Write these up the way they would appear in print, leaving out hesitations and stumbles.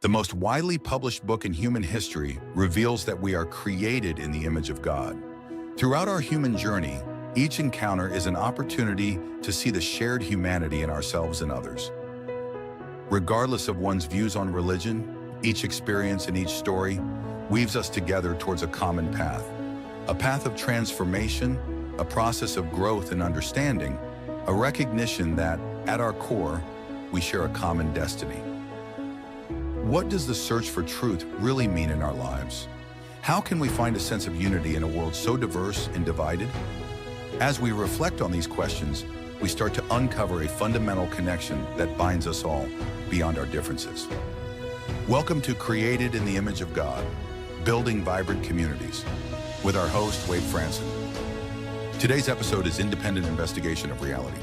The most widely published book in human history reveals that we are created in the image of God. Throughout our human journey, each encounter is an opportunity to see the shared humanity in ourselves and others. Regardless of one's views on religion, each experience and each story weaves us together towards a common path of transformation, a process of growth and understanding, a recognition that, at our core, we share a common destiny. What does the search for truth really mean in our lives? How can we find a sense of unity in a world so diverse and divided? As we reflect on these questions, we start to uncover a fundamental connection that binds us all beyond our differences. Welcome to Created in the Image of God, Building Vibrant Communities, with our host, Wade Franson. Today's episode is Independent Investigation of Reality.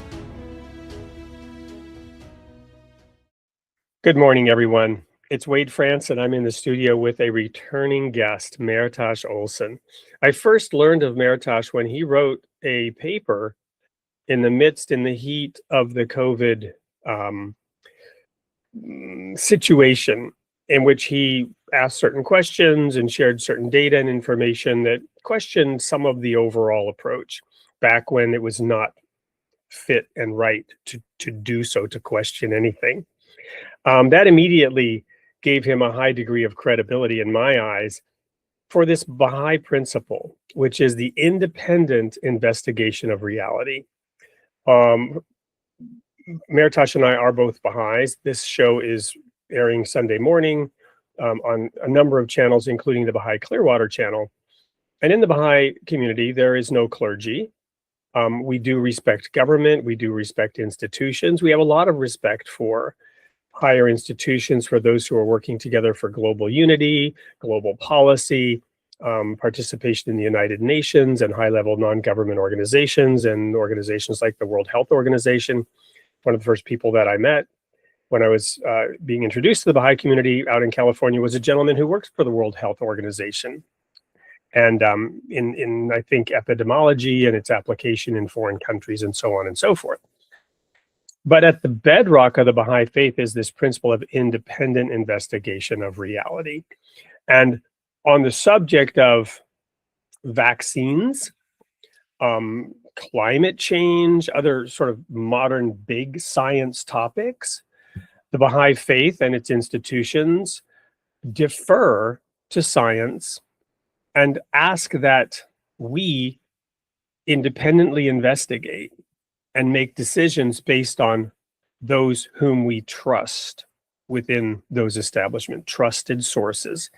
Good morning, everyone. It's Wade Franson. I'm in the studio with a returning guest, Mehrtash Olson. I first learned of Mehrtash when he wrote a paper in the heat of the COVID situation, in which he asked certain questions and shared certain data and information that questioned some of the overall approach back when it was not fit and right to do so, to question anything. That immediately gave him a high degree of credibility in my eyes for this Baha'i principle, which is the independent investigation of reality. Mehrtash and I are both Baha'is. This show is airing Sunday morning on a number of channels, including the Baha'i Clearwater channel. And in the Baha'i community, there is no clergy. We do respect government. We do respect institutions. We have a lot of respect for higher institutions, for those who are working together for global unity, global policy, participation in the United Nations and high-level non-government organizations and organizations like the World Health Organization. One of the first people that I met when I was being introduced to the Baha'i community out in California was a gentleman who works for the World Health Organization. And in I think, epidemiology and its application in foreign countries and so on and so forth. But at the bedrock of the Baha'i faith is this principle of independent investigation of reality. And on the subject of vaccines, climate change, other sort of modern big science topics, the Baha'i faith and its institutions defer to science and ask that we independently investigate and make decisions based on those whom we trust within those establishments, trusted sources.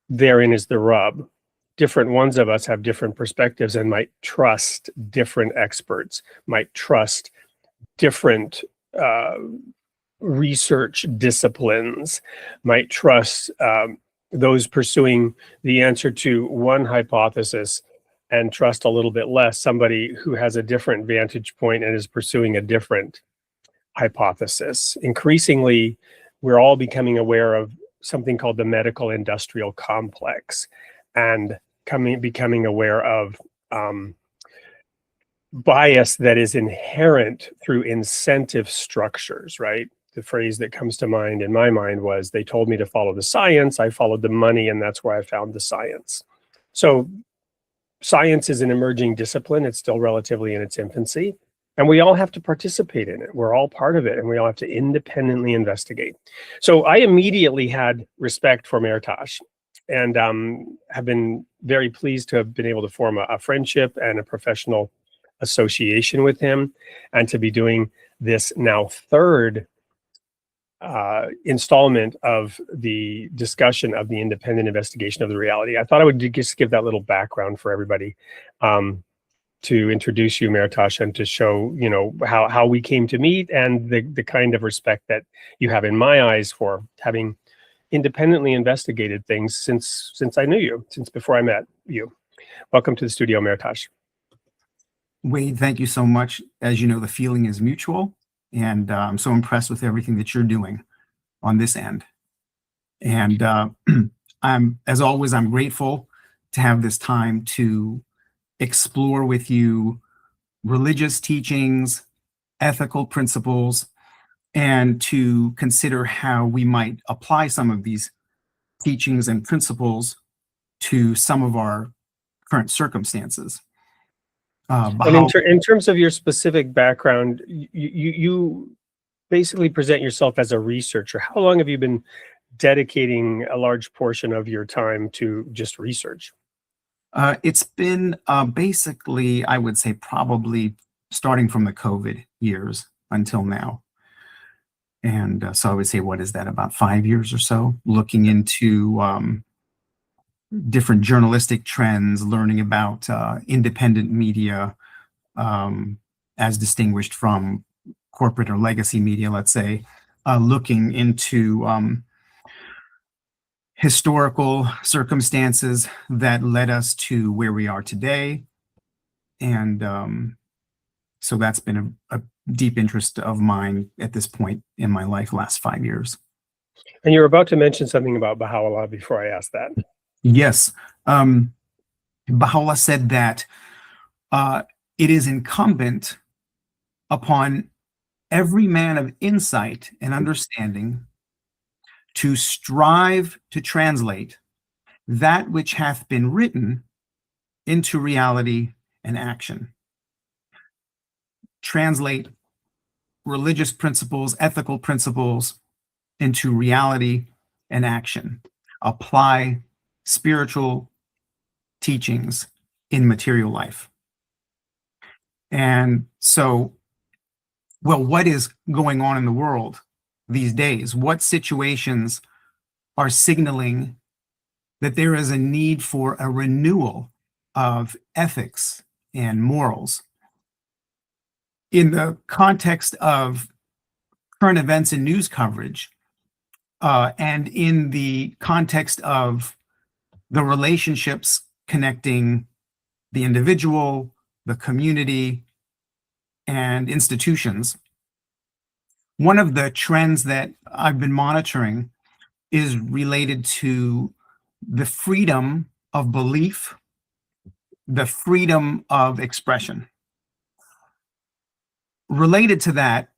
Therein is the rub. Different ones of us have different perspectives and might trust different experts, might trust different research disciplines, might trust those pursuing the answer to one hypothesis and trust a little bit less somebody who has a different vantage point and is pursuing a different hypothesis. Increasingly, we're all becoming aware of something called the medical industrial complex and becoming aware of bias that is inherent through incentive structures, right? The phrase that comes to mind in my mind was, they told me to follow the science, I followed the money, and that's where I found the science. So science is an emerging discipline. It's still relatively in its infancy, and we all have to participate in it. We're all part of it, and we all have to independently investigate. So I immediately had respect for Mehrtash and have been very pleased to have been able to form a friendship and a professional association with him, and to be doing this now third installment of the discussion of the independent investigation of the reality. I thought I would just give that little background for everybody to introduce you, Mehrtash, and to show, you know, how we came to meet and the kind of respect that you have in my eyes for having independently investigated things since I knew you, since before I met you. Welcome to the studio, Mehrtash. Wade, thank you so much. As you know, the feeling is mutual. And I'm so impressed with everything that you're doing on this end. And as always, I'm grateful to have this time to explore with you religious teachings, ethical principles, and to consider how we might apply some of these teachings and principles to some of our current circumstances. And in terms of your specific background, you basically present yourself as a researcher. How long have you been dedicating a large portion of your time to just research? It's been basically, I would say, probably starting from the COVID years until now. And so I would say, what is that, about 5 years or so, looking into different journalistic trends, learning about independent media as distinguished from corporate or legacy media, let's say, looking into historical circumstances that led us to where we are today. And so that's been a deep interest of mine at this point in my life, last 5 years. And you're about to mention something about Baha'u'lláh before I ask that. Yes. Baha'u'lláh said that it is incumbent upon every man of insight and understanding to strive to translate that which hath been written into reality and action. Translate religious principles, ethical principles into reality and action. Apply spiritual teachings in material life. And so, well, what is going on in the world these days? What situations are signaling that there is a need for a renewal of ethics and morals? In the context of current events and news coverage, and in the context of the relationships connecting the individual, the community, and institutions, one of the trends that I've been monitoring is related to the freedom of belief, the freedom of expression. Related to that,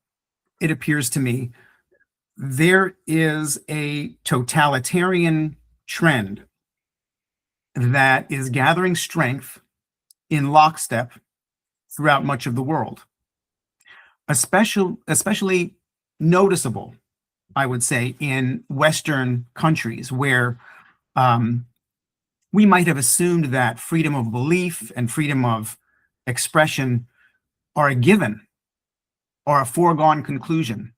it appears to me, there is a totalitarian trend that is gathering strength in lockstep throughout much of the world. Especially noticeable, I would say, in Western countries where we might have assumed that freedom of belief and freedom of expression are a given or a foregone conclusion.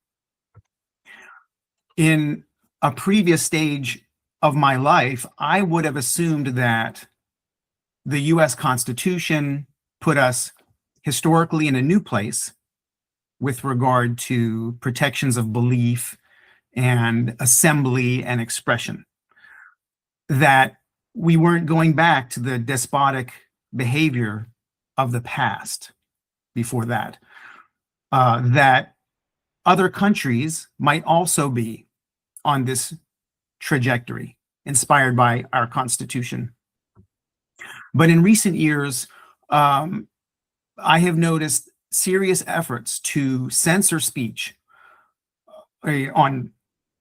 In a previous stage of my life, I would have assumed that the US Constitution put us historically in a new place with regard to protections of belief and assembly and expression, that we weren't going back to the despotic behavior of the past before that, that other countries might also be on this trajectory inspired by our Constitution. But in recent years, I have noticed serious efforts to censor speech on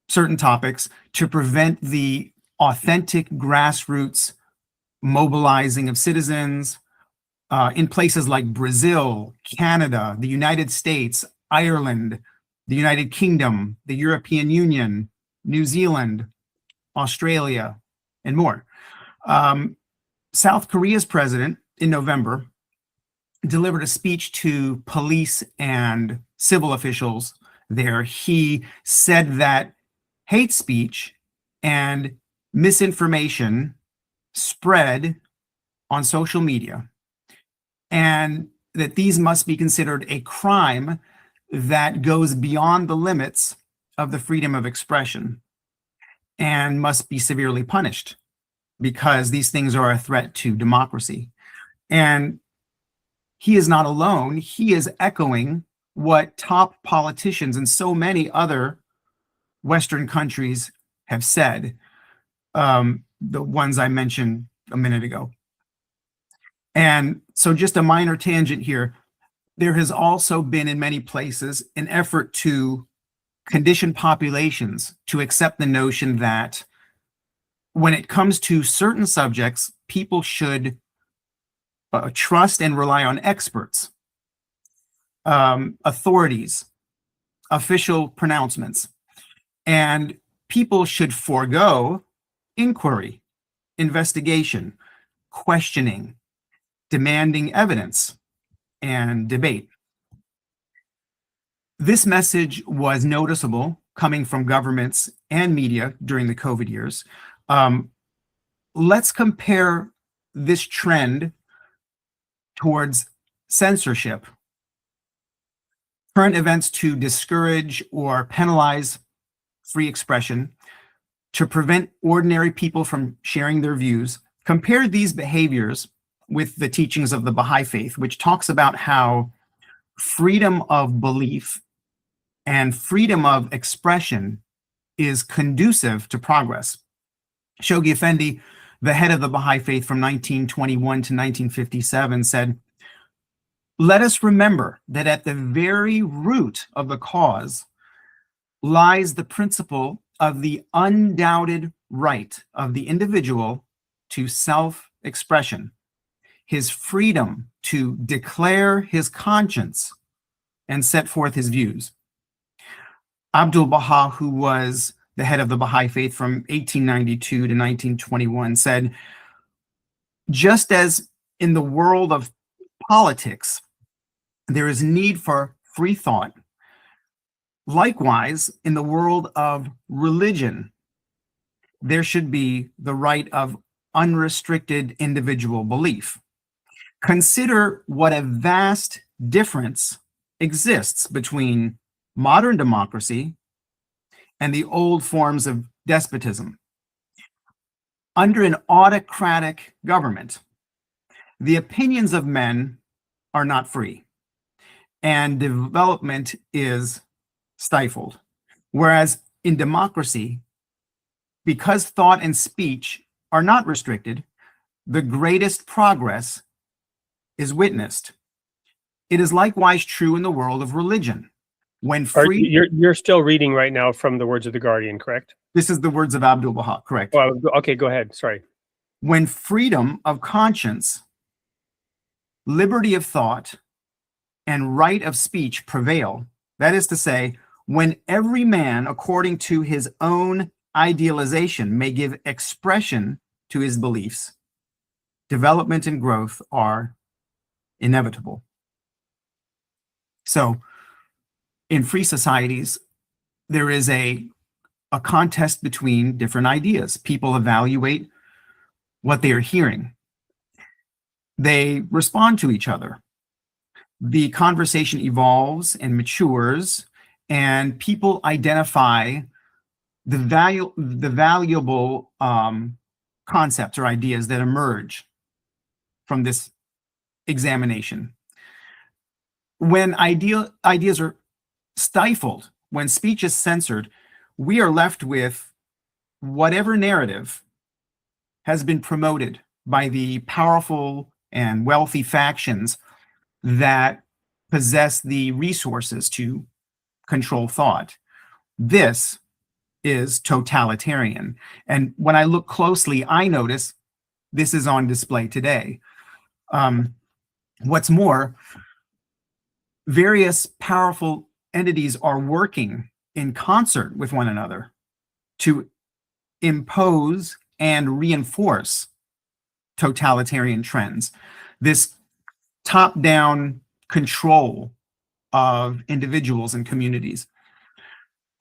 certain topics to prevent the authentic grassroots mobilizing of citizens in places like Brazil, Canada, the United States, Ireland, the United Kingdom, the European Union, New Zealand, Australia, and more. South Korea's president in November delivered a speech to police and civil officials there. He said that hate speech and misinformation spread on social media, and that these must be considered a crime that goes beyond the limits of the freedom of expression and must be severely punished because these things are a threat to democracy. And he is not alone. He is echoing what top politicians in so many other Western countries have said, the ones I mentioned a minute ago. And so just a minor tangent here, there has also been in many places an effort to condition populations to accept the notion that when it comes to certain subjects, people should trust and rely on experts, authorities, official pronouncements, and people should forego inquiry, investigation, questioning, demanding evidence, and debate. This message was noticeable coming from governments and media during the COVID years. Let's compare this trend towards censorship, current events to discourage or penalize free expression, to prevent ordinary people from sharing their views. Compare these behaviors with the teachings of the Baha'i faith, which talks about how freedom of belief and freedom of expression is conducive to progress. Shoghi Effendi, the head of the Baha'i faith from 1921 to 1957, said, "Let us remember that at the very root of the cause lies the principle of the undoubted right of the individual to self-expression, his freedom to declare his conscience and set forth his views." Abdu'l Bahá, who was the head of the Baha'i faith from 1892 to 1921, said, "Just as in the world of politics, there is need for free thought, likewise, in the world of religion, there should be the right of unrestricted individual belief. Consider what a vast difference exists between modern democracy and the old forms of despotism. Under an autocratic government, the opinions of men are not free, and development is stifled. Whereas in democracy, because thought and speech are not restricted, the greatest progress is witnessed. It is likewise true in the world of religion. When free, you're still reading right now from the words of the Guardian, correct? This is the words of Abdu'l Bahá, correct? Well, okay, go ahead. Sorry. When freedom of conscience, liberty of thought, and right of speech prevail, that is to say, when every man, according to his own idealization, may give expression to his beliefs, development and growth are inevitable. So, in free societies, there is a contest between different ideas. People evaluate what they are hearing. They respond to each other. The conversation evolves and matures, and people identify the valuable concepts or ideas that emerge from this examination. When ideas are stifled, when speech is censored, we are left with whatever narrative has been promoted by the powerful and wealthy factions that possess the resources to control thought. This is totalitarian. And when I look closely, I notice this is on display today. What's more, various powerful entities are working in concert with one another to impose and reinforce totalitarian trends. This top-down control of individuals and communities.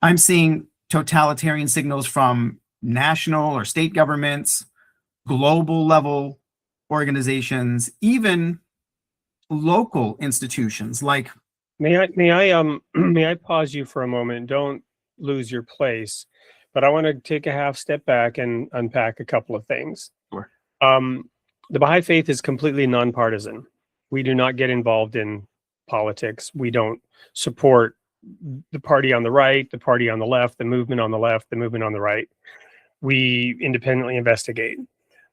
I'm seeing totalitarian signals from national or state governments, global level organizations, even local institutions like. May I pause you for a moment? Don't lose your place, but I want to take a half step back and unpack a couple of things. Sure. The Baha'i faith is completely nonpartisan. We do not get involved in politics. We don't support the party on the right, the party on the left, the movement on the left, the movement on the right. We independently investigate.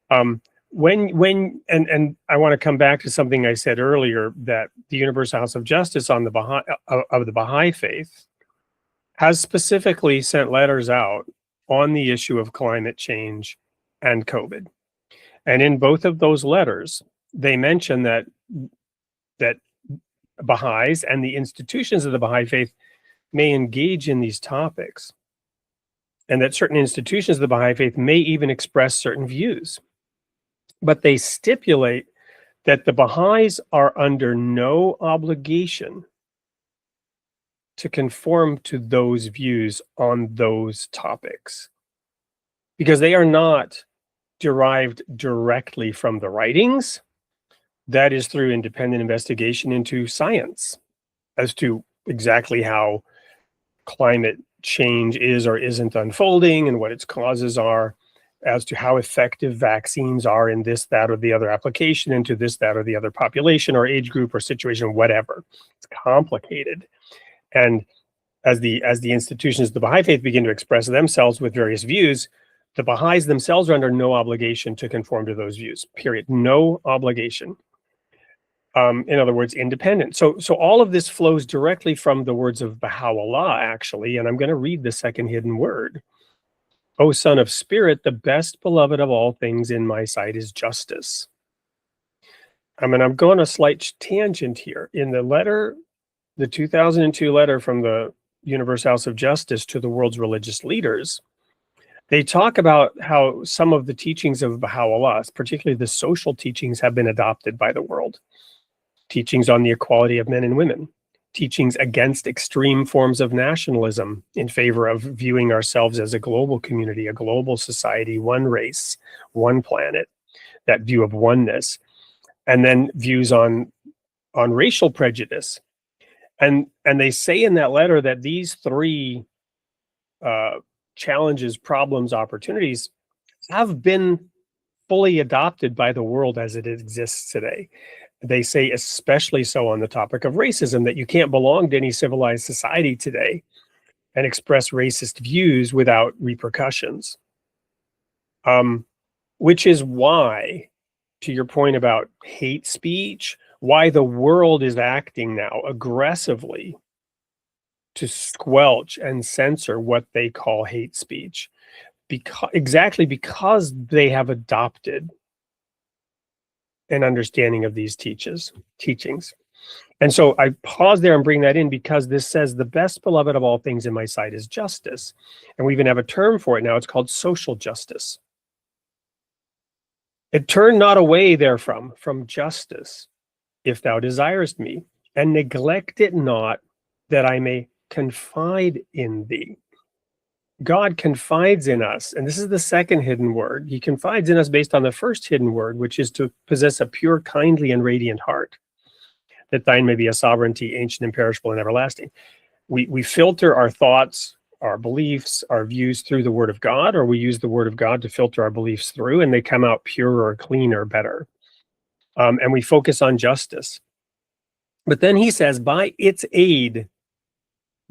And I want to come back to something I said earlier, that the Universal House of Justice on the Baha'i faith has specifically sent letters out on the issue of climate change and COVID. And in both of those letters, they mention that Baha'is and the institutions of the Baha'i faith may engage in these topics, and that certain institutions of the Baha'i faith may even express certain views. But they stipulate that the Baha'is are under no obligation to conform to those views on those topics, because they are not derived directly from the writings. That is through independent investigation into science as to exactly how climate change is or isn't unfolding and what its causes are, as to how effective vaccines are in this, that, or the other application into this, that, or the other population or age group or situation, whatever. It's complicated. And as the institutions of the Baha'i faith begin to express themselves with various views, the Baha'is themselves are under no obligation to conform to those views, period. No obligation. In other words, independent. So all of this flows directly from the words of Bahá'u'lláh, actually, and I'm going to read the second hidden word. O son of spirit, the best beloved of all things in my sight is justice. I'm going on a slight tangent here. In the letter, the 2002 letter from the Universal House of Justice to the world's religious leaders, they talk about how some of the teachings of Baha'u'lláh, particularly the social teachings, have been adopted by the world. Teachings on the equality of men and women, teachings against extreme forms of nationalism in favor of viewing ourselves as a global community, a global society, one race, one planet, that view of oneness, and then views on racial prejudice. And they say in that letter that these three challenges, problems, opportunities have been fully adopted by the world as it exists today. They say especially so on the topic of racism, that you can't belong to any civilized society today and express racist views without repercussions. Which is why, to your point about hate speech, why the world is acting now aggressively to squelch and censor what they call hate speech, exactly because they have adopted an understanding of these teachings. And so I pause there and bring that in because this says the best beloved of all things in my sight is justice. And we even have a term for it now. It's called social justice. It turn not away therefrom, from justice, if thou desirest me, and neglect it not, that I may confide in thee. God confides in us, and this is the second hidden word. He confides in us based on the first hidden word, which is to possess a pure, kindly, and radiant heart, that thine may be a sovereignty, ancient, imperishable, and everlasting. We filter our thoughts, our beliefs, our views through the Word of God, or we use the Word of God to filter our beliefs through, and they come out purer, cleaner, better. And we focus on justice. But then he says, by its aid,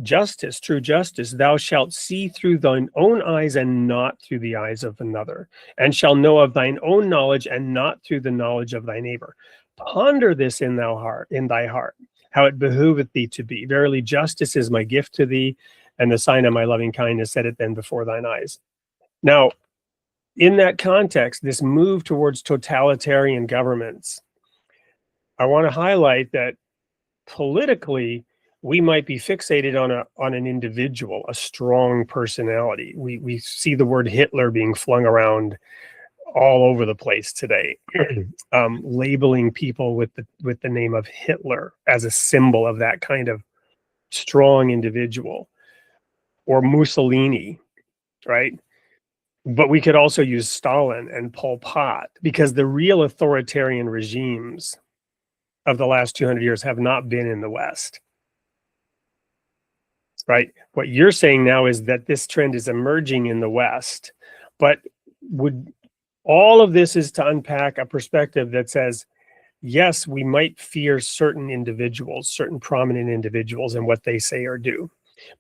justice, true justice, thou shalt see through thine own eyes and not through the eyes of another, and shall know of thine own knowledge and not through the knowledge of thy neighbor. Ponder this in thy heart, how it behooveth thee to be. Verily, justice is my gift to thee, and the sign of my loving kindness, set it then before thine eyes. Now, in that context, this move towards totalitarian governments, I want to highlight that politically, we might be fixated on an individual, a strong personality. We see the word Hitler being flung around all over the place today, labeling people with the name of Hitler as a symbol of that kind of strong individual, or Mussolini, right? But we could also use Stalin and Pol Pot, because the real authoritarian regimes of the last 200 years have not been in the West. Right? What you're saying now is that this trend is emerging in the West, but all of this is to unpack a perspective that says, yes, we might fear certain individuals, certain prominent individuals and what they say or do,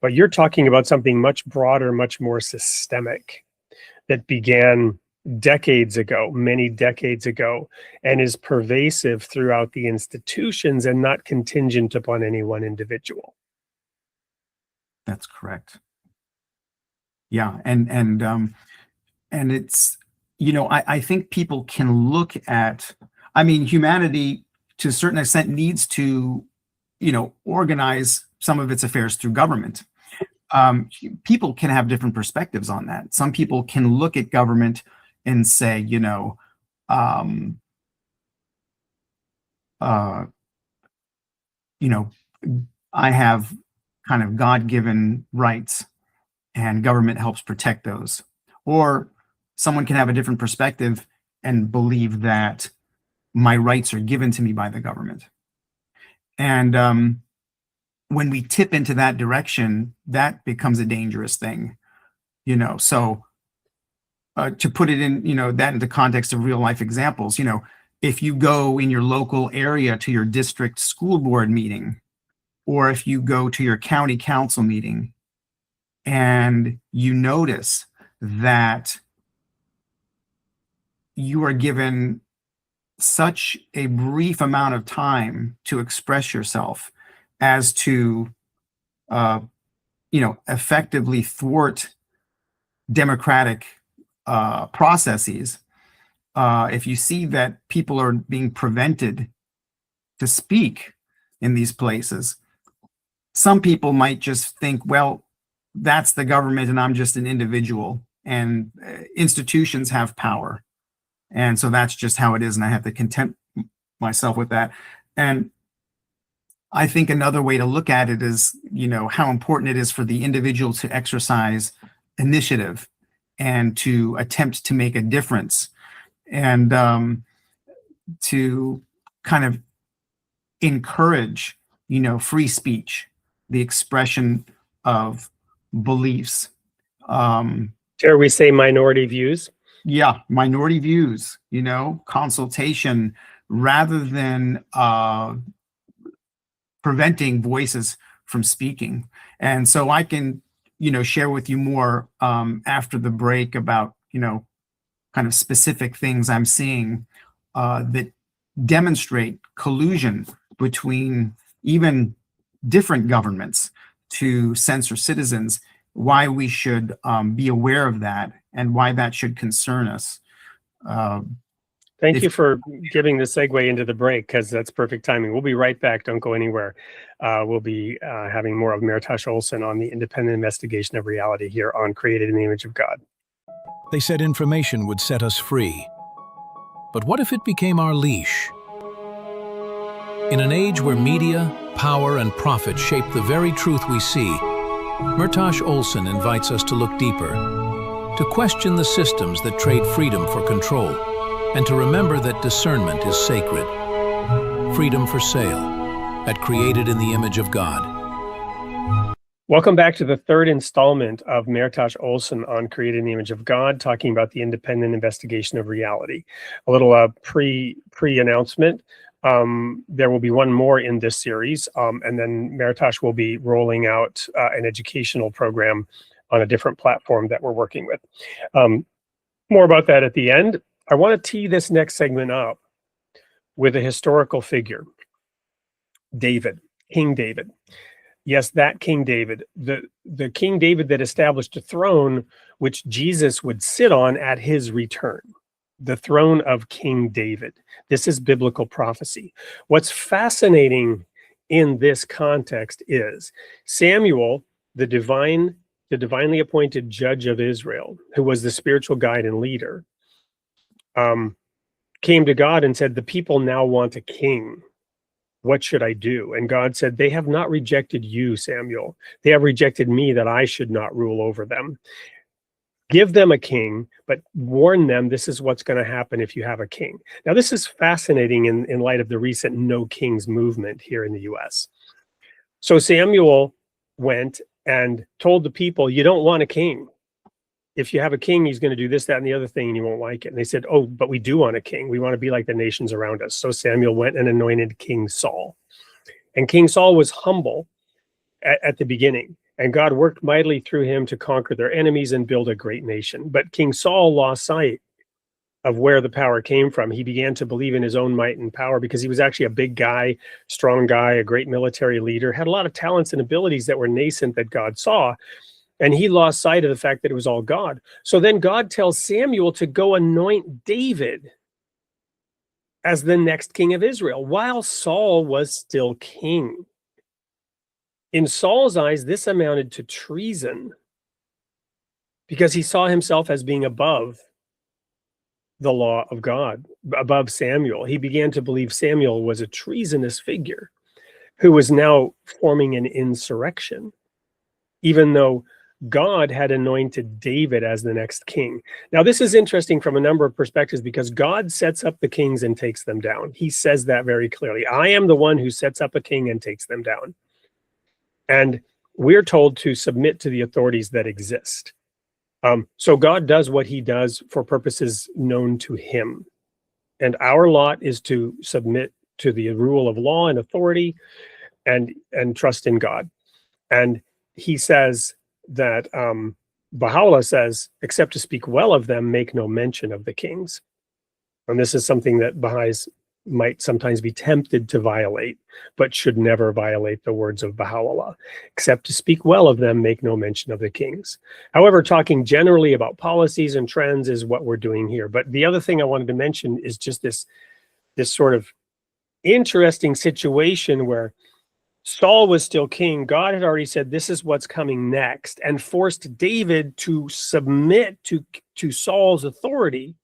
but you're talking about something much broader, much more systemic, that began decades ago, many decades ago, and is pervasive throughout the institutions and not contingent upon any one individual. That's correct. Yeah, and it's, I think people can look at, I mean, humanity to a certain extent needs to, organize some of its affairs through government. People can have different perspectives on that. Some people can look at government and say, I have kind of God-given rights and government helps protect those. Or someone can have a different perspective and believe that my rights are given to me by the government. And when we tip into that direction, that becomes a dangerous thing, So to put it in, that into context of real life examples, if you go in your local area to your district school board meeting, or if you go to your county council meeting and you notice that you are given such a brief amount of time to express yourself as to, effectively thwart democratic processes, if you see that people are being prevented to speak in these places, some people might just think, well, that's the government and I'm just an individual, and institutions have power. And so that's just how it is, and I have to content myself with that. And I think another way to look at it is, how important it is for the individual to exercise initiative and to attempt to make a difference, and to kind of encourage, free speech, the expression of beliefs. Dare we say minority views? Yeah, minority views, consultation, rather than preventing voices from speaking. And so I can, share with you more after the break about, kind of specific things I'm seeing that demonstrate collusion between even different governments to censor citizens, why we should be aware of that and why that should concern us. Thank you for giving the segue into the break, because that's perfect timing. We'll be right back. Don't go anywhere. We'll be having more of Mehrtash Olson on the independent investigation of reality here on Created in the Image of God. They said information would set us free. But what if it became our leash? In an age where media, power, and profit shape the very truth we see, Mehrtash Olson invites us to look deeper, to question the systems that trade freedom for control, and to remember that discernment is sacred. Freedom for sale, at Created in the Image of God. Welcome back to the third installment of Mehrtash Olson on Created in the Image of God, talking about the independent investigation of reality. A little pre-announcement. There will be one more in this series, and then Mehrtash will be rolling out an educational program on a different platform that we're working with. More about that at the end. I want to tee this next segment up with a historical figure, David, King David. Yes, that King David, the King David that established a throne which Jesus would sit on at his return, the throne of King David. This is biblical prophecy. What's fascinating in this context is Samuel, the divinely appointed judge of Israel, who was the spiritual guide and leader, came to God and said, the people now want a king. What should I do? And God said, they have not rejected you, Samuel. They have rejected me, that I should not rule over them. Give them a king, but warn them this is what's going to happen if you have a king. Now, this is fascinating in light of the recent No Kings movement here in the US. So Samuel went and told the people, you don't want a king. If you have a king, he's going to do this, that, and the other thing, and you won't like it. And they said, oh, but we do want a king. We want to be like the nations around us. So Samuel went and anointed King Saul. And King Saul was humble at the beginning. And God worked mightily through him to conquer their enemies and build a great nation. But King Saul lost sight of where the power came from. He began to believe in his own might and power because he was actually a big guy, strong guy, a great military leader, had a lot of talents and abilities that were nascent that God saw. And he lost sight of the fact that it was all God. So then God tells Samuel to go anoint David as the next king of Israel, while Saul was still king. In Saul's eyes, this amounted to treason because he saw himself as being above the law of God, above Samuel. He began to believe Samuel was a treasonous figure who was now forming an insurrection, even though God had anointed David as the next king. Now, this is interesting from a number of perspectives because God sets up the kings and takes them down. He says that very clearly. I am the one who sets up a king and takes them down. And we're told to submit to the authorities that exist. So God does what he does for purposes known to him. And our lot is to submit to the rule of law and authority and trust in God. And he says that Baha'u'lláh says, except to speak well of them, make no mention of the kings. And this is something that Baha'is might sometimes be tempted to violate, but should never violate the words of Baha'u'lláh. Except to speak well of them, make no mention of the kings. However, talking generally about policies and trends is what we're doing here. But the other thing I wanted to mention is just this sort of interesting situation where Saul was still king. God had already said, this is what's coming next, and forced David to submit to Saul's authority,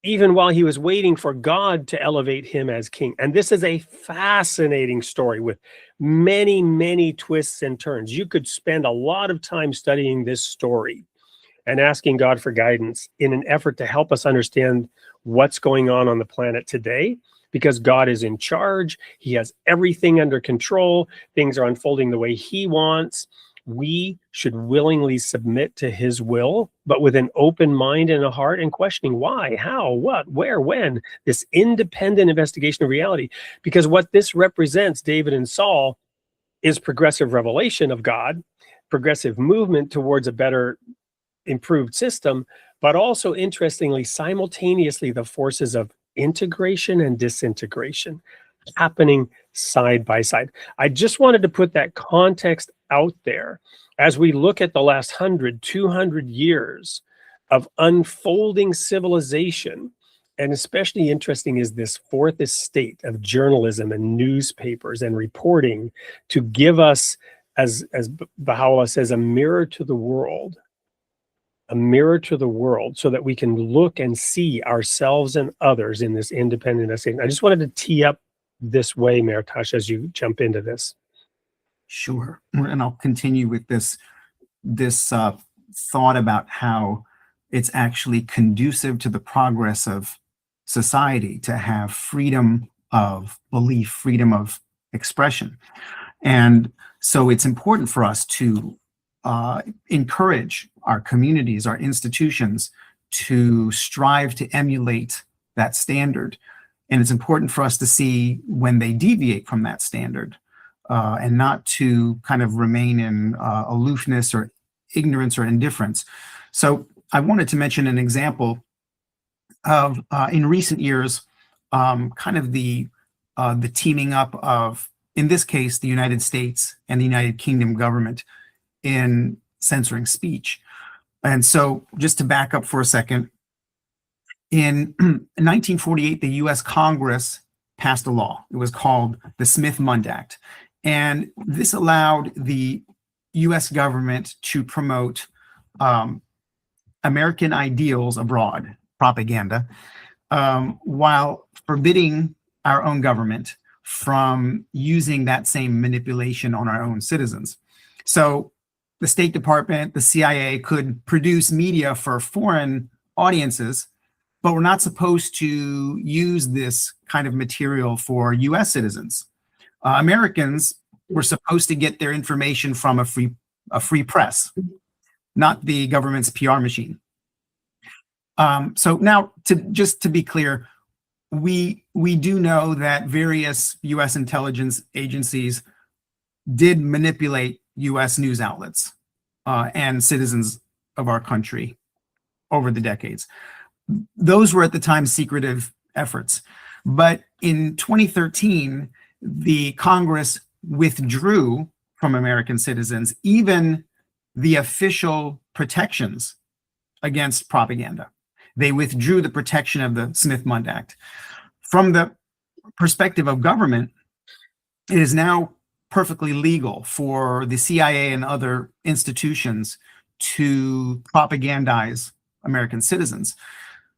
even while he was waiting for God to elevate him as king. And this is a fascinating story with many, many twists and turns. You could spend a lot of time studying this story and asking God for guidance in an effort to help us understand what's going on the planet today, because God is in charge. He has everything under control. Things are unfolding the way he wants. We should willingly submit to his will, but with an open mind and a heart, and questioning why, how, what, where, when, this independent investigation of reality. Because what this represents, David and Saul, is progressive revelation of God, progressive movement towards a better, improved system, but also, interestingly, simultaneously, the forces of integration and disintegration happening side by side. I just wanted to put that context out there as we look at the last 100, 200 years of unfolding civilization. And especially interesting is this fourth estate of journalism and newspapers and reporting to give us, as Baha'u'lláh says, a mirror to the world. A mirror to the world, so that we can look and see ourselves and others in this independent estate. I just wanted to tee up this way, Mehrtash, as you jump into this. Sure. And I'll continue with this thought about how it's actually conducive to the progress of society to have freedom of belief, freedom of expression. And so it's important for us to encourage our communities, our institutions, to strive to emulate that standard. And it's important for us to see when they deviate from that standard, and not to kind of remain in aloofness or ignorance or indifference. So I wanted to mention an example of, in recent years, kind of the teaming up of, in this case, the United States and the United Kingdom government in censoring speech. And so just to back up for a second, in 1948, the US Congress passed a law. It was called the Smith-Mundt Act. And this allowed the US government to promote American ideals abroad, propaganda, while forbidding our own government from using that same manipulation on our own citizens. So the State Department, the CIA could produce media for foreign audiences, but we're not supposed to use this kind of material for US citizens. Americans were supposed to get their information from a free press, not the government's PR machine. So now, just to be clear, we do know that various US intelligence agencies did manipulate US news outlets and citizens of our country over the decades. those were at the time secretive efforts. But in 2013, the Congress withdrew from American citizens even the official protections against propaganda. They withdrew the protection of the Smith-Mundt Act. From the perspective of government, it is now perfectly legal for the CIA and other institutions to propagandize American citizens.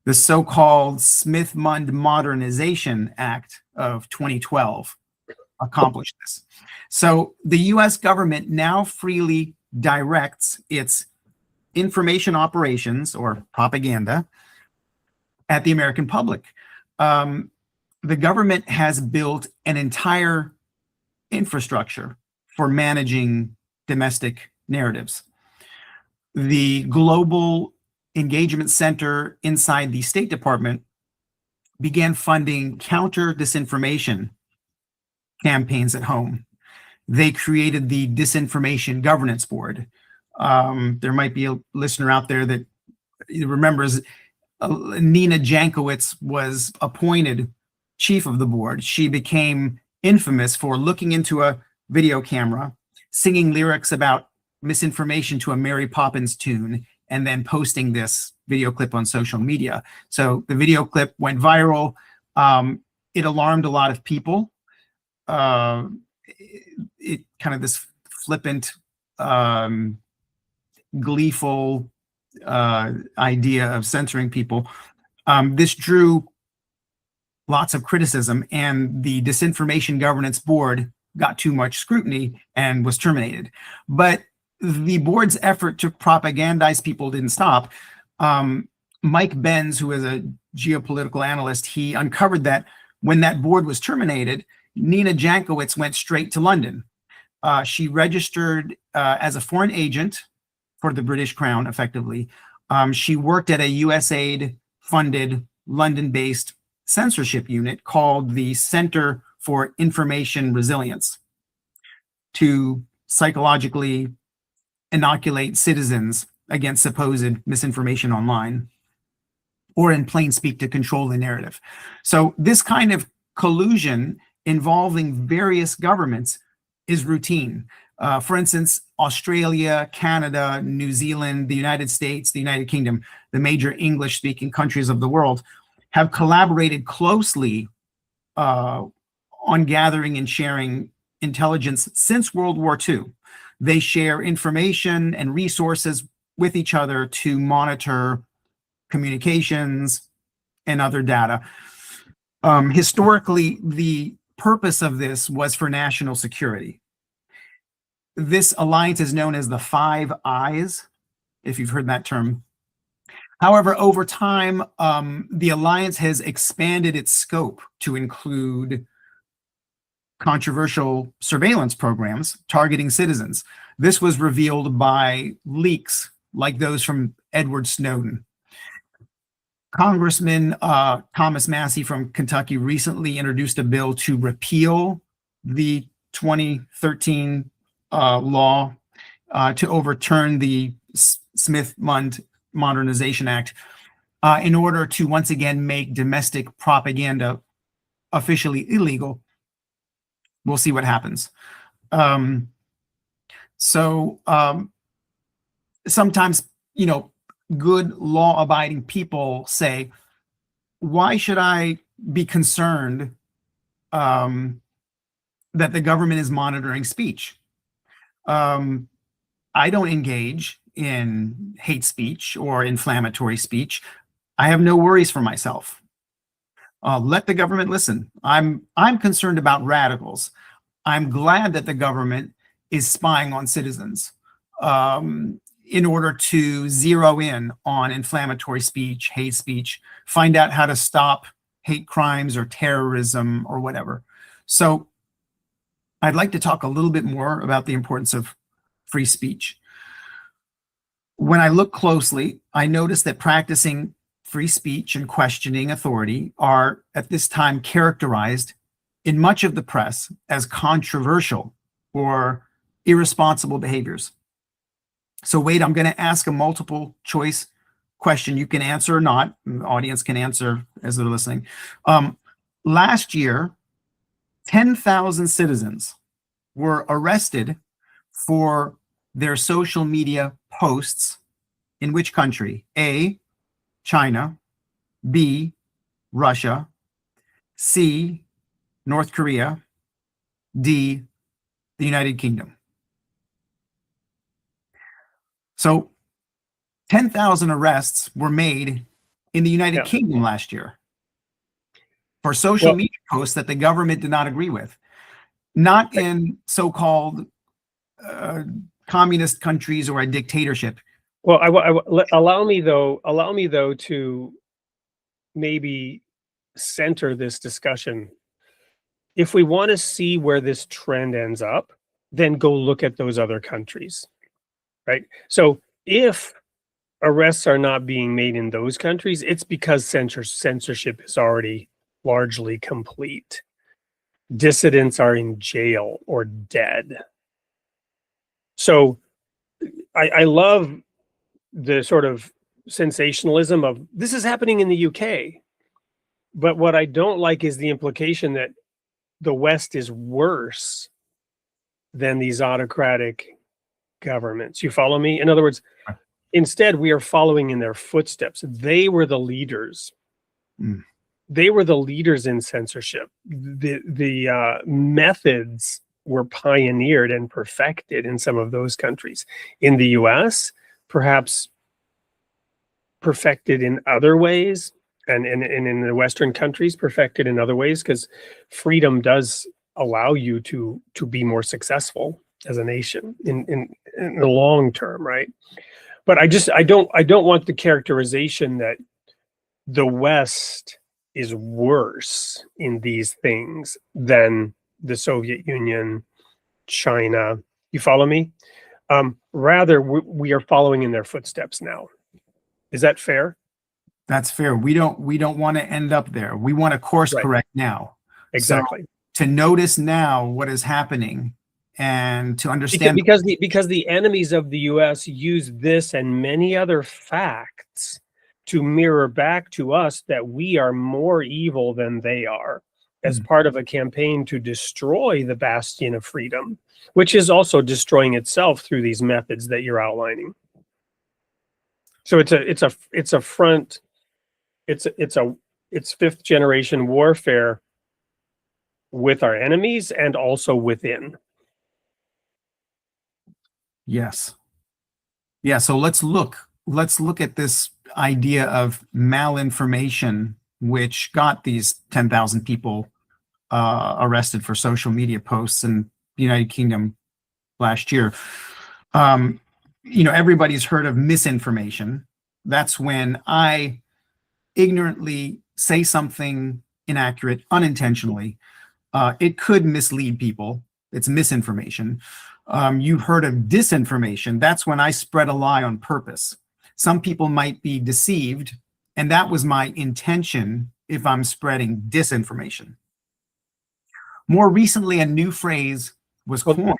The so-called Smith-Mundt Modernization Act of 2012 accomplished this. So the US government now freely directs its information operations, or propaganda, at the American public. The government has built an entire infrastructure for managing domestic narratives. The Global Engagement Center inside the State Department began funding counter disinformation campaigns at home. They created the Disinformation Governance Board. There might be a listener out there that remembers Nina Jankowicz was appointed chief of the board. She became infamous for looking into a video camera, singing lyrics about misinformation to a Mary Poppins tune, and then posting this video clip on social media. So the video clip went viral. It alarmed a lot of people. It kind of this flippant, gleeful idea of censoring people. This drew lots of criticism, and the Disinformation Governance Board got too much scrutiny and was terminated. But the board's effort to propagandize people didn't stop. Mike Benz, who is a geopolitical analyst, he uncovered that when that board was terminated, Nina Jankowicz went straight to London. She registered as a foreign agent for the British Crown, effectively. She worked at a USAID-funded, London-based censorship unit called the Center for Information Resilience to psychologically inoculate citizens against supposed misinformation online, or in plain speak, to control the narrative. So this kind of collusion involving various governments is routine. For instance, Australia, Canada, New Zealand, the United States, the United Kingdom, the major English-speaking countries of the world, have collaborated closely on gathering and sharing intelligence since World War II. They share information and resources with each other to monitor communications and other data. Historically, the purpose of this was for national security. This alliance is known as the Five Eyes, if you've heard that term. However, over time, the alliance has expanded its scope to include controversial surveillance programs targeting citizens. This was revealed by leaks like those from Edward Snowden. Congressman Thomas Massie from Kentucky recently introduced a bill to repeal the 2013 law to overturn the Smith-Mundt Modernization Act in order to once again make domestic propaganda officially illegal. We'll see what happens. Sometimes, good law-abiding people say, why should I be concerned that the government is monitoring speech? I don't engage in hate speech or inflammatory speech. I have no worries for myself. Let the government listen. I'm concerned about radicals. I'm glad that the government is spying on citizens in order to zero in on inflammatory speech, hate speech, find out how to stop hate crimes or terrorism or whatever. So I'd like to talk a little bit more about the importance of free speech. When I look closely, I notice that practicing free speech and questioning authority are at this time characterized in much of the press as controversial or irresponsible behaviors. So Wade, I'm going to ask a multiple choice question you can answer or not. The audience can answer as they're listening. Last year, 10,000 citizens were arrested for their social media posts in which country? A, China, B, Russia, C, North Korea, D, the United Kingdom. So 10,000 arrests were made in the United Kingdom last year for social media posts that the government did not agree with. Not in so-called communist countries or a dictatorship. Well, allow me though to maybe center this discussion. If we want to see where this trend ends up, then go look at those other countries, right? So if arrests are not being made in those countries, it's because censorship is already largely complete. Dissidents are in jail or dead. So I love the sort of sensationalism of this is happening in the UK. But what I don't like is the implication that the West is worse than these autocratic governments. You follow me? In other words, instead, we are following in their footsteps. They were the leaders. They were the leaders in censorship. The methods were pioneered and perfected in some of those countries. In the US, perhaps perfected in other ways, and in the Western countries, perfected in other ways, because freedom does allow you to be more successful as a nation in the long term, right? But I don't want the characterization that the West is worse in these things than the Soviet Union, China. You follow me? Rather, we are following in their footsteps now. Is that fair? That's fair. We don't want to end up there. We want to course correct now. Exactly. So, to notice now what is happening and to understand because the enemies of the US use this and many other facts to mirror back to us that we are more evil than they are, as part of a campaign to destroy the bastion of freedom, which is also destroying itself through these methods that you're outlining. So it's fifth generation warfare with our enemies and also within. Yes. Yeah, so let's look at this idea of malinformation, which got these 10,000 people arrested for social media posts in the United Kingdom last year. Everybody's heard of misinformation. That's when I ignorantly say something inaccurate unintentionally. It could mislead people. It's misinformation. You've heard of disinformation. That's when I spread a lie on purpose. Some people might be deceived, and that was my intention if I'm spreading disinformation. More recently, a new phrase was coined.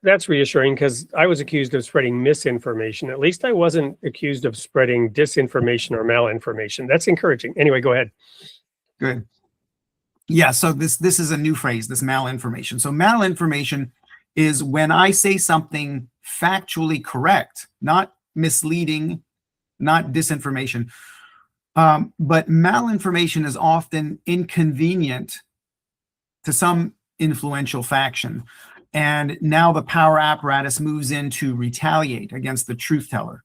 That's reassuring, because I was accused of spreading misinformation. At least I wasn't accused of spreading disinformation or malinformation. That's encouraging. Anyway, go ahead. Good. Yeah, so this is a new phrase, this malinformation. So malinformation is when I say something factually correct, not misleading, not disinformation. But malinformation is often inconvenient to some influential faction. And now the power apparatus moves in to retaliate against the truth teller.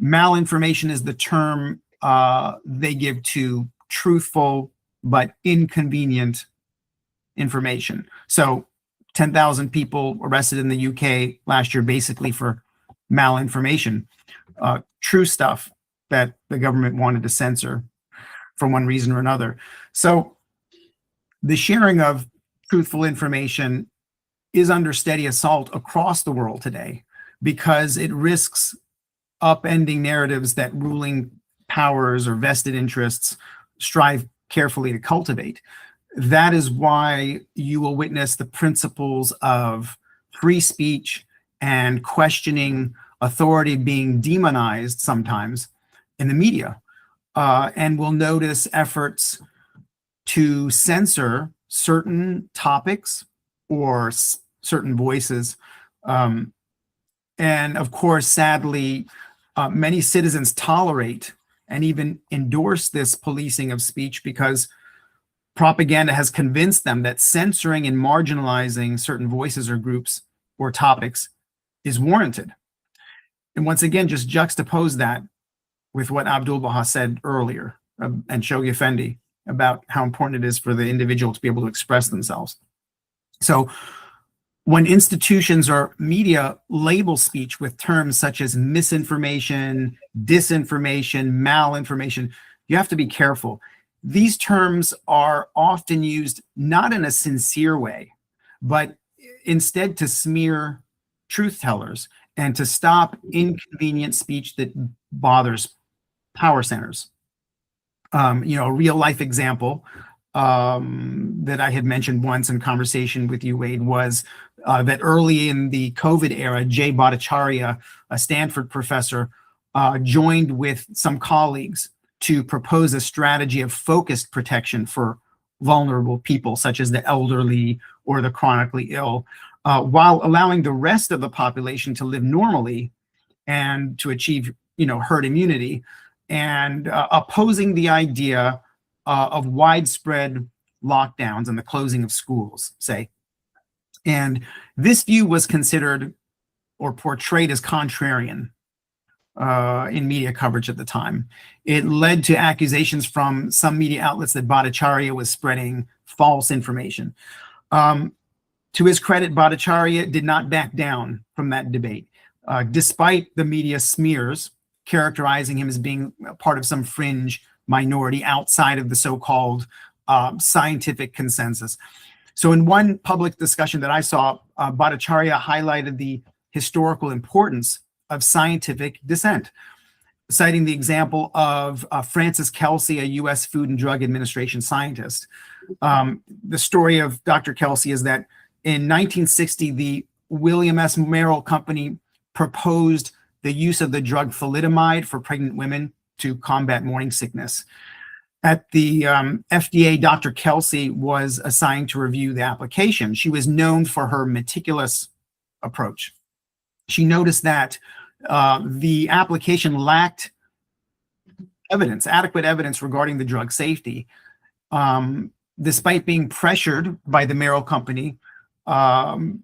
Malinformation is the term they give to truthful but inconvenient information. So 10,000 people arrested in the UK last year, basically for malinformation, true stuff that the government wanted to censor for one reason or another. So the sharing of truthful information is under steady assault across the world today, because it risks upending narratives that ruling powers or vested interests strive carefully to cultivate. That is why you will witness the principles of free speech and questioning authority being demonized sometimes in the media. And we'll notice efforts to censor certain topics or certain voices. And of course, sadly, many citizens tolerate and even endorse this policing of speech because propaganda has convinced them that censoring and marginalizing certain voices or groups or topics is warranted. And once again, just juxtapose that with what Abdu'l Bahá said earlier and Shoghi Effendi about how important it is for the individual to be able to express themselves. So when institutions or media label speech with terms such as misinformation, disinformation, malinformation, you have to be careful. These terms are often used not in a sincere way, but instead to smear truth tellers and to stop inconvenient speech that bothers power centers. A real life example that I had mentioned once in conversation with you, Wade, was that early in the COVID era, Jay Bhattacharya, a Stanford professor, joined with some colleagues to propose a strategy of focused protection for vulnerable people, such as the elderly or the chronically ill, while allowing the rest of the population to live normally and to achieve, herd immunity, and opposing the idea of widespread lockdowns and the closing of schools, say. And this view was considered or portrayed as contrarian in media coverage at the time. It led to accusations from some media outlets that Bhattacharya was spreading false information. To his credit, Bhattacharya did not back down from that debate, despite the media smears characterizing him as being part of some fringe minority outside of the so-called scientific consensus. So in one public discussion that I saw, Bhattacharya highlighted the historical importance of scientific dissent, citing the example of Francis Kelsey, a U.S. Food and Drug Administration scientist. The story of Dr. Kelsey is that in 1960, the William S. Merrill Company proposed the use of the drug thalidomide for pregnant women to combat morning sickness. At the FDA, Dr. Kelsey was assigned to review the application. She was known for her meticulous approach. She noticed that the application lacked adequate evidence regarding the drug safety, despite being pressured by the Merrill Company, to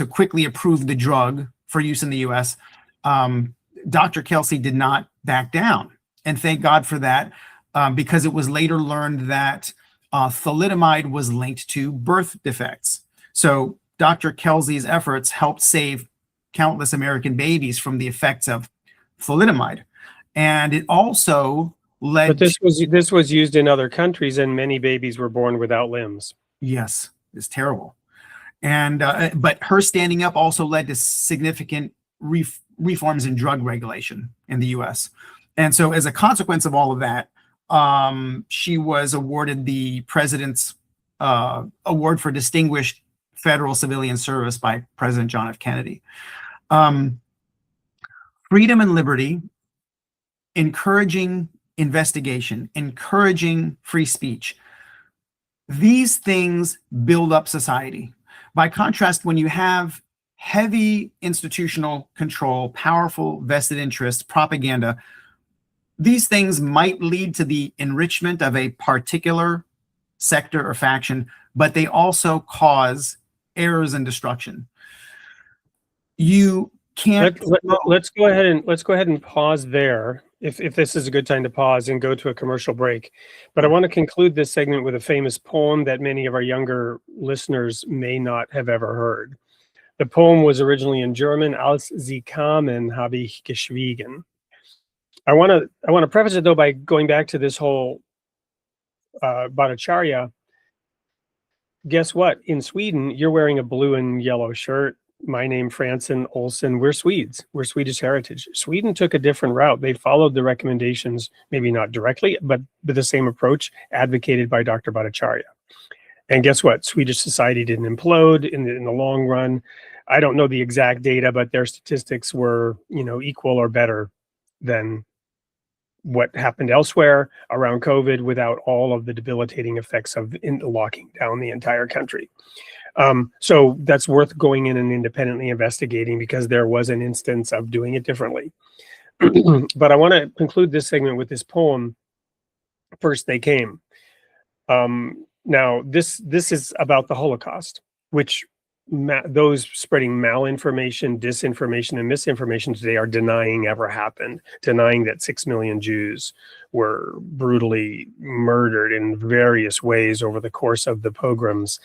quickly approve the drug for use in the U.S. Dr. Kelsey did not back down, and thank God for that, because it was later learned that thalidomide was linked to birth defects. So Dr. Kelsey's efforts helped save countless American babies from the effects of thalidomide, and it also led. But this was used in other countries, and many babies were born without limbs. Yes, it's terrible. And but her standing up also led to significant reforms in drug regulation in the U.S. And so as a consequence of all of that, she was awarded the President's Award for Distinguished Federal Civilian Service by President John F. Kennedy. Freedom and liberty, encouraging investigation, encouraging free speech, these things build up society. By contrast, when you have heavy institutional control, powerful vested interests, propaganda, these things might lead to the enrichment of a particular sector or faction, but they also cause errors and destruction. You can't. Let's go ahead and pause there. If this is a good time to pause and go to a commercial break. But I want to conclude this segment with a famous poem that many of our younger listeners may not have ever heard. The poem was originally in German, Als sie kamen, habe ich geschwiegen. I want to preface it, though, by going back to this whole Bhattacharya. Guess what? In Sweden, you're wearing a blue and yellow shirt. My name, Fransson Olson. We're Swedes. We're Swedish heritage. Sweden took a different route. They followed the recommendations, maybe not directly, but the same approach advocated by Dr. Bhattacharya. And guess what? Swedish society didn't implode in the long run. I don't know the exact data, but their statistics were, equal or better than what happened elsewhere around COVID without all of the debilitating effects of locking down the entire country. So that's worth going in and independently investigating, because there was an instance of doing it differently. But I want to conclude this segment with this poem, First They Came. Now, this is about the Holocaust, which those spreading malinformation, disinformation, and misinformation today are denying ever happened, denying that 6 million Jews were brutally murdered in various ways over the course of the pogroms.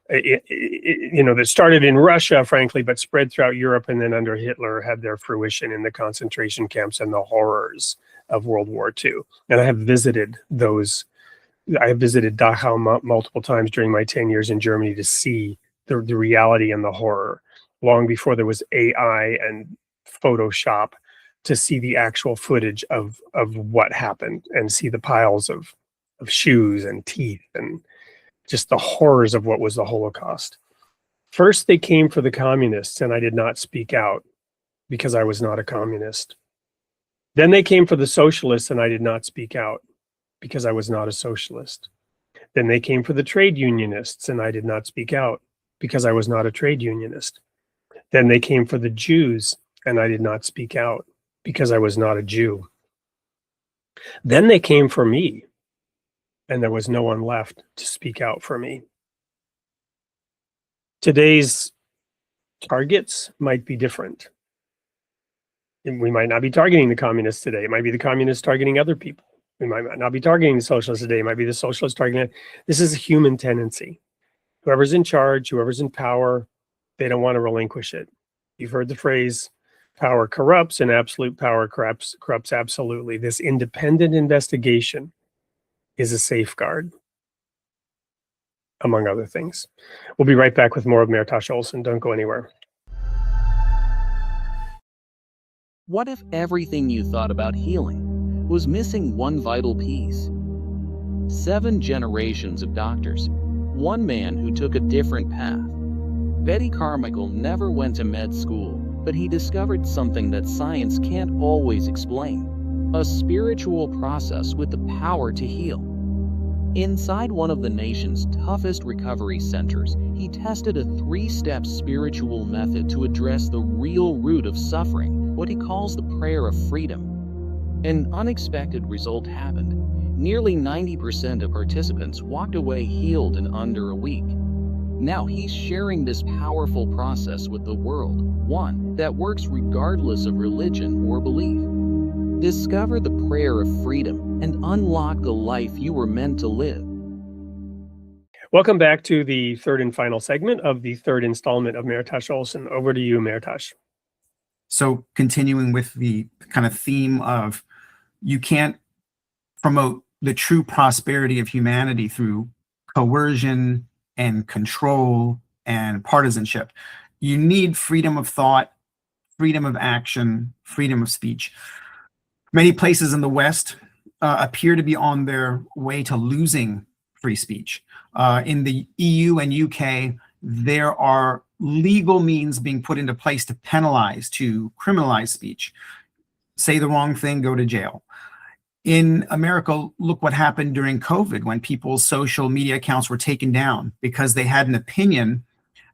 That started in Russia, frankly, but spread throughout Europe, and then under Hitler had their fruition in the concentration camps and the horrors of World War II. And I have visited those. I have visited Dachau multiple times during my 10 years in Germany to see the reality and the horror, long before there was AI and Photoshop, to see the actual footage of what happened and see the piles of shoes and teeth and just the horrors of what was the Holocaust. First, they came for the communists, and I did not speak out because I was not a communist. Then they came for the socialists, and I did not speak out because I was not a socialist. Then they came for the trade unionists, and I did not speak out because I was not a trade unionist. Then they came for the Jews, and I did not speak out because I was not a Jew. Then they came for me, and there was no one left to speak out for me. Today's targets might be different. We might not be targeting the communists today. It might be the communists targeting other people. We might not be targeting the socialists today. It might be the socialists targeting. This is a human tendency. Whoever's in charge, whoever's in power, they don't want to relinquish it. You've heard the phrase, power corrupts, and absolute power corrupts absolutely. This independent investigation is a safeguard, among other things. We'll be right back with more of Mehrtash Olson. Don't go anywhere. What if everything you thought about healing was missing one vital piece? 7 generations of doctors, one man who took a different path. Betty Carmichael never went to med school, but he discovered something that science can't always explain: a spiritual process with the power to heal. Inside one of the nation's toughest recovery centers, he tested a 3-step spiritual method to address the real root of suffering, what he calls the prayer of freedom. An unexpected result happened. Nearly 90% of participants walked away healed in under a week. Now he's sharing this powerful process with the world, one that works regardless of religion or belief. Discover the prayer of freedom and unlock the life you were meant to live. Welcome back to the third and final segment of the third installment of Mehrtash Olson. Over to you, Mehrtash. So continuing with the kind of theme of, you can't promote the true prosperity of humanity through coercion and control and partisanship. You need freedom of thought, freedom of action, freedom of speech. Many places in the West appear to be on their way to losing free speech. In the EU and UK, there are legal means being put into place to penalize, to criminalize speech. Say the wrong thing, go to jail. In America, look what happened during COVID when people's social media accounts were taken down because they had an opinion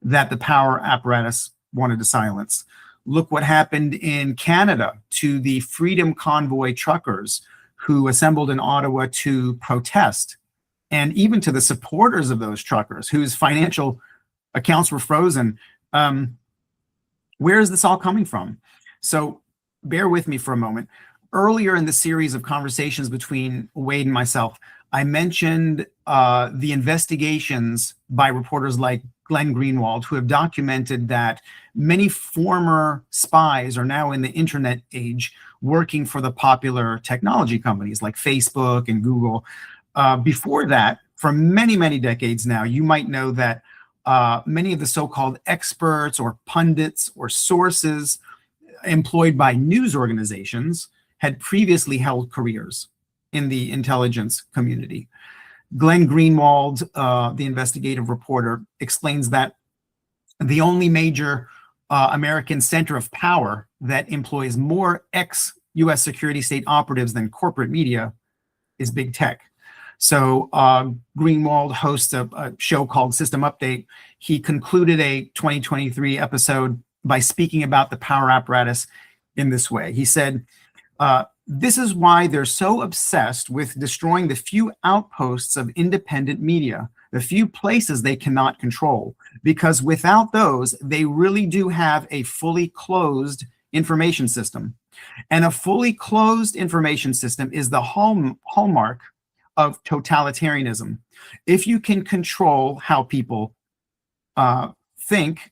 that the power apparatus wanted to silence. Look what happened in Canada to the Freedom Convoy truckers who assembled in Ottawa to protest, and even to the supporters of those truckers whose financial accounts were frozen. Where is this all coming from? So bear with me for a moment. Earlier in the series of conversations between Wade and myself, I mentioned the investigations by reporters like Glenn Greenwald, who have documented that many former spies are now in the internet age working for the popular technology companies like Facebook and Google. Before that, for many, many decades now, you might know that many of the so-called experts or pundits or sources employed by news organizations had previously held careers in the intelligence community. Glenn Greenwald, the investigative reporter, explains that the only major American center of power that employs more ex US security state operatives than corporate media is big tech. So Greenwald hosts a show called System Update. He concluded a 2023 episode by speaking about the power apparatus in this way. He said, this is why they're so obsessed with destroying the few outposts of independent media, the few places they cannot control, because without those, they really do have a fully closed information system. And a fully closed information system is the hallmark of totalitarianism. If you can control how people think,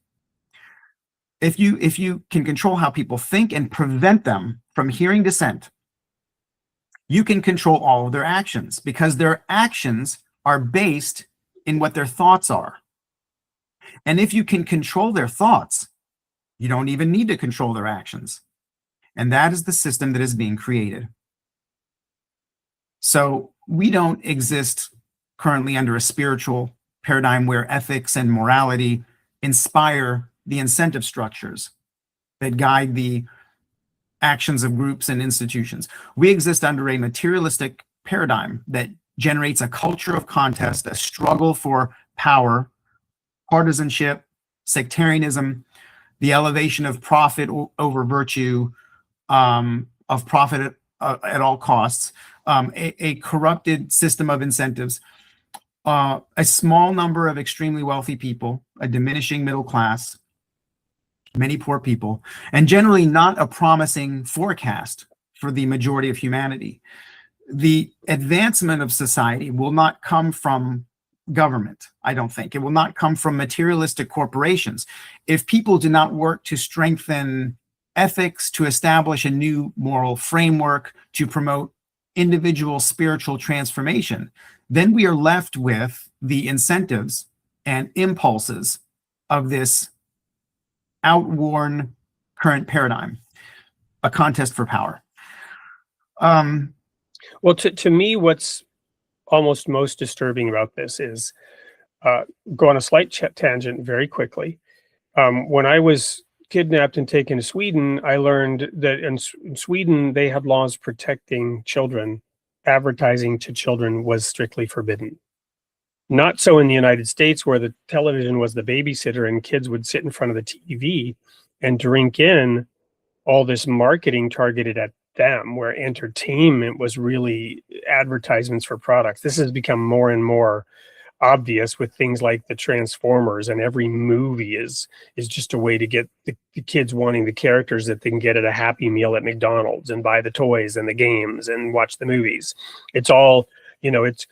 if you can control how people think and prevent them from hearing dissent, you can control all of their actions, because their actions are based in what their thoughts are. And if you can control their thoughts, you don't even need to control their actions. And that is the system that is being created. So we don't exist currently under a spiritual paradigm where ethics and morality inspire the incentive structures that guide the actions of groups and institutions. We exist under a materialistic paradigm that generates a culture of contest, a struggle for power, partisanship, sectarianism, the elevation of profit over virtue, of profit at all costs, a corrupted system of incentives, a small number of extremely wealthy people, a diminishing middle class, many poor people, and generally not a promising forecast for the majority of humanity. The advancement of society will not come from government, I don't think. It will not come from materialistic corporations. If people do not work to strengthen ethics, to establish a new moral framework, to promote individual spiritual transformation, then we are left with the incentives and impulses of this outworn current paradigm, a contest for power. Well, to me, what's almost most disturbing about this is, go on a slight tangent very quickly. When I was kidnapped and taken to Sweden, I learned that in Sweden, they had laws protecting children. Advertising to children was strictly forbidden. Not so in the United States, where the television was the babysitter and kids would sit in front of the TV and drink in all this marketing targeted at them, where entertainment was really advertisements for products. This has become more and more obvious with things like the Transformers, and every movie is just a way to get the kids wanting the characters that they can get at a Happy Meal at McDonald's and buy the toys and the games and watch the movies. It's all, it's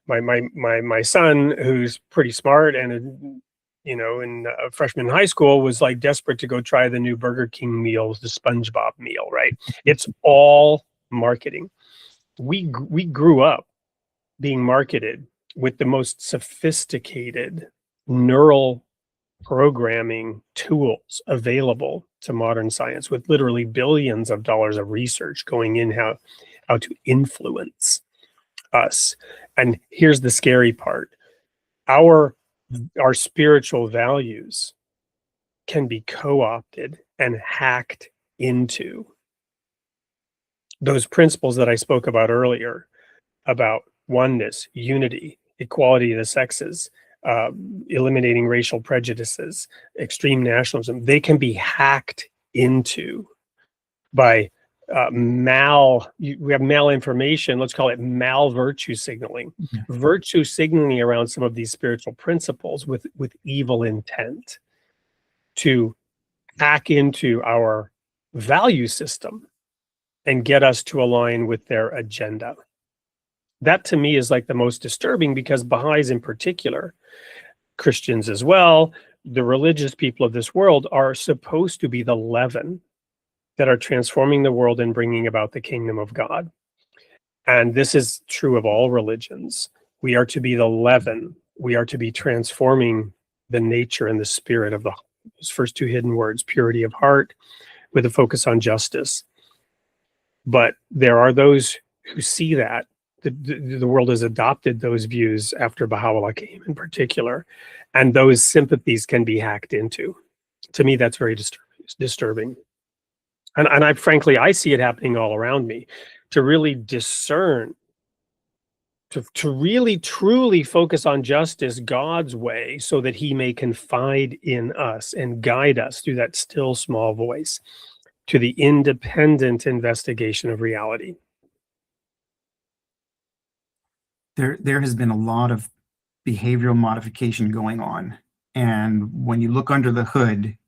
my son, who's pretty smart and in a freshman in high school, was like desperate to go try the new Burger King meals, the SpongeBob meal, right? It's all marketing. We grew up being marketed with the most sophisticated neural programming tools available to modern science, with literally billions of dollars of research going in how to influence us. And here's the scary part. Our spiritual values can be co-opted and hacked into. Those principles that I spoke about earlier, about oneness, unity, equality of the sexes, eliminating racial prejudices, extreme nationalism, they can be hacked into by we have malinformation, let's call it virtue signaling. Yeah. Virtue signaling around some of these spiritual principles with evil intent to hack into our value system and get us to align with their agenda. That to me is like the most disturbing, because Baha'is in particular, Christians as well, the religious people of this world, are supposed to be the leaven that are transforming the world and bringing about the kingdom of God. And this is true of all religions. We are to be the leaven. We are to be transforming the nature and the spirit of those first two hidden words, purity of heart with a focus on justice. But there are those who see that the world has adopted those views after Baha'u'lláh came in particular, and those sympathies can be hacked into. To me, that's very disturbing. And I frankly, I see it happening all around me, to really discern, to really truly focus on justice God's way, so that he may confide in us and guide us through that still small voice to the independent investigation of reality. There has been a lot of behavioral modification going on. And when you look under the hood,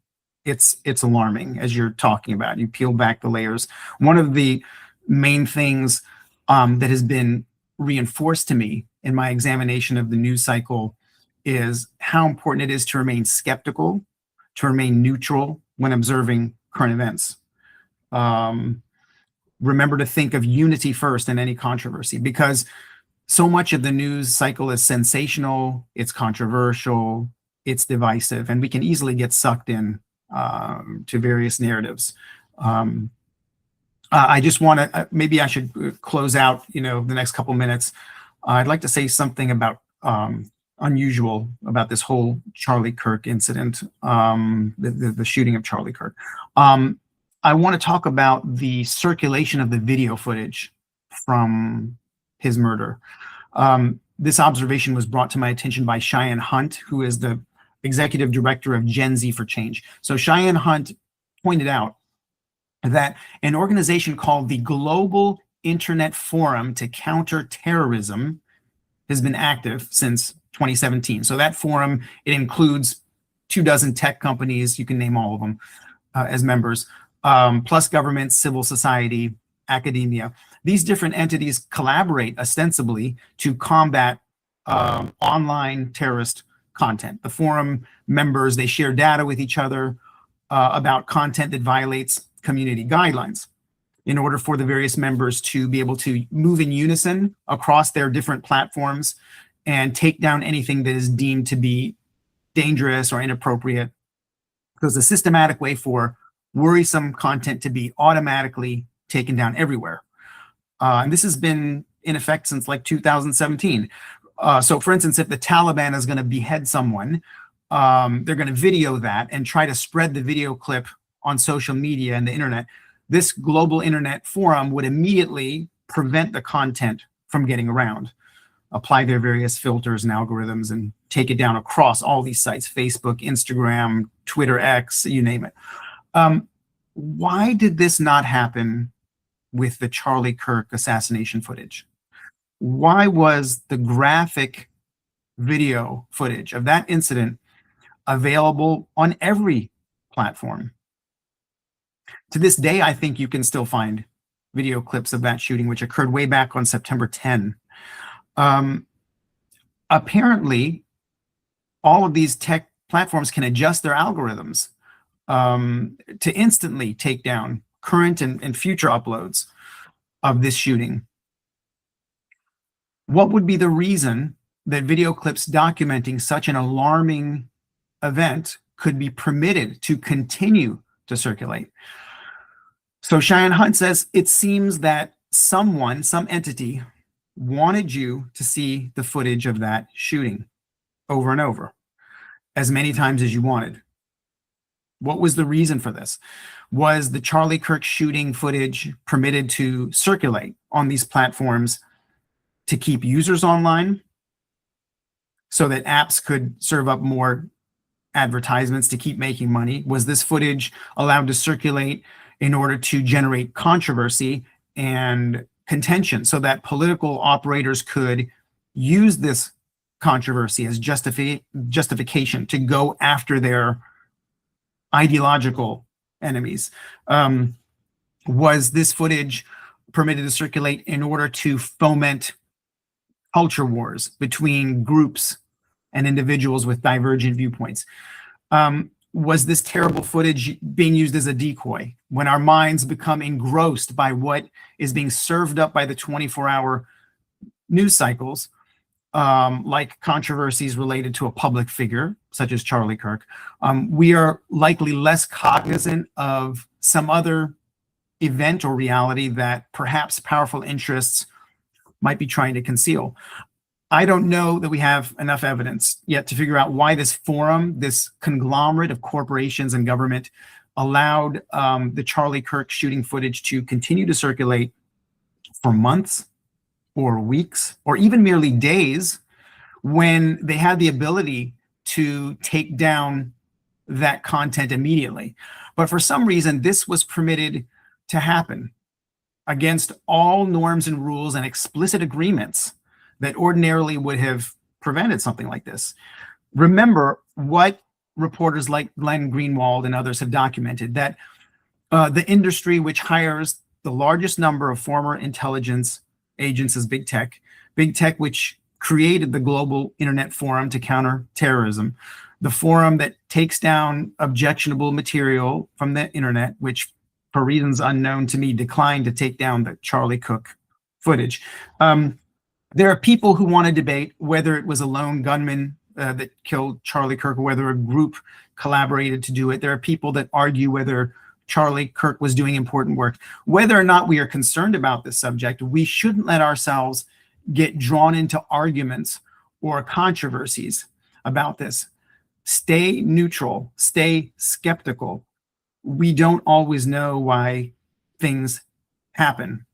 it's alarming, as you're talking about. You peel back the layers. One of the main things that has been reinforced to me in my examination of the news cycle is how important it is to remain skeptical, to remain neutral when observing current events. Remember to think of unity first in any controversy, because so much of the news cycle is sensational, it's controversial, it's divisive, and we can easily get sucked in to various narratives. I just want to, maybe I should close out, the next couple minutes. I'd like to say something about unusual about this whole Charlie Kirk incident, the shooting of Charlie Kirk. I want to talk about the circulation of the video footage from his murder. This observation was brought to my attention by Cheyenne Hunt, who is the executive director of Gen Z for Change. So Cheyenne Hunt pointed out that an organization called the Global Internet Forum to Counter Terrorism has been active since 2017. So that forum, it includes 24 tech companies, you can name all of them as members, plus government, civil society, academia. These different entities collaborate ostensibly to combat online terrorist content. The forum members, they share data with each other about content that violates community guidelines in order for the various members to be able to move in unison across their different platforms and take down anything that is deemed to be dangerous or inappropriate. There's a systematic way for worrisome content to be automatically taken down everywhere. And this has been in effect since like 2017. So for instance, if the Taliban is going to behead someone, they're going to video that and try to spread the video clip on social media and the internet. This global internet forum would immediately prevent the content from getting around, apply their various filters and algorithms, and take it down across all these sites: Facebook, Instagram, Twitter, X, you name it. Why did this not happen with the Charlie Kirk assassination footage? Why was the graphic video footage of that incident available on every platform? To this day, I think you can still find video clips of that shooting, which occurred way back on September 10. Apparently, all of these tech platforms can adjust their algorithms to instantly take down current and future uploads of this shooting. What would be the reason that video clips documenting such an alarming event could be permitted to continue to circulate? So Cheyenne Hunt says it seems that someone, some entity, wanted you to see the footage of that shooting over and over, as many times as you wanted. What was the reason for this? Was the Charlie Kirk shooting footage permitted to circulate on these platforms to keep users online so that apps could serve up more advertisements to keep making money? Was this footage allowed to circulate in order to generate controversy and contention so that political operators could use this controversy as justification to go after their ideological enemies? Was this footage permitted to circulate in order to foment culture wars between groups and individuals with divergent viewpoints? Was this terrible footage being used as a decoy when our minds become engrossed by what is being served up by the 24-hour news cycles, like controversies related to a public figure, such as Charlie Kirk? We are likely less cognizant of some other event or reality that perhaps powerful interests might be trying to conceal. I don't know that we have enough evidence yet to figure out why this forum, this conglomerate of corporations and government, allowed the Charlie Kirk shooting footage to continue to circulate for months or weeks or even merely days, when they had the ability to take down that content immediately. But for some reason, this was permitted to happen against all norms and rules and explicit agreements that ordinarily would have prevented something like this. Remember what reporters like Glenn Greenwald and others have documented, that the industry which hires the largest number of former intelligence agents is big tech, which created the global internet forum to counter terrorism, the forum that takes down objectionable material from the internet, which for reasons unknown to me declined to take down the Charlie Cook footage. There are people who want to debate whether it was a lone gunman that killed Charlie Kirk or whether a group collaborated to do it. There are people that argue whether Charlie Kirk was doing important work. Whether or not we are concerned about this subject, we shouldn't let ourselves get drawn into arguments or controversies about this. Stay neutral, stay skeptical. We don't always know why things happen.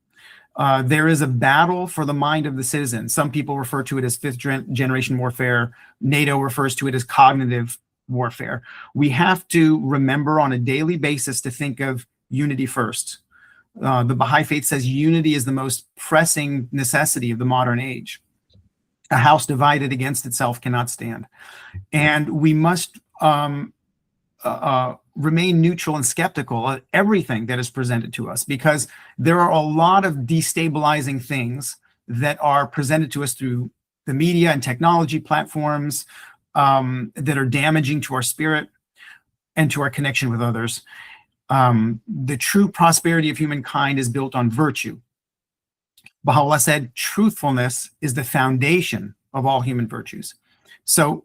There is a battle for the mind of the citizen. Some people refer to it as fifth generation warfare. NATO refers to it as cognitive warfare. We have to remember on a daily basis to think of unity first. The Baha'i faith says unity is the most pressing necessity of the modern age. A house divided against itself cannot stand. And we must remain neutral and skeptical of everything that is presented to us, because there are a lot of destabilizing things that are presented to us through the media and technology platforms that are damaging to our spirit and to our connection with others. The true prosperity of humankind is built on virtue. Baha'u'lláh said, truthfulness is the foundation of all human virtues. So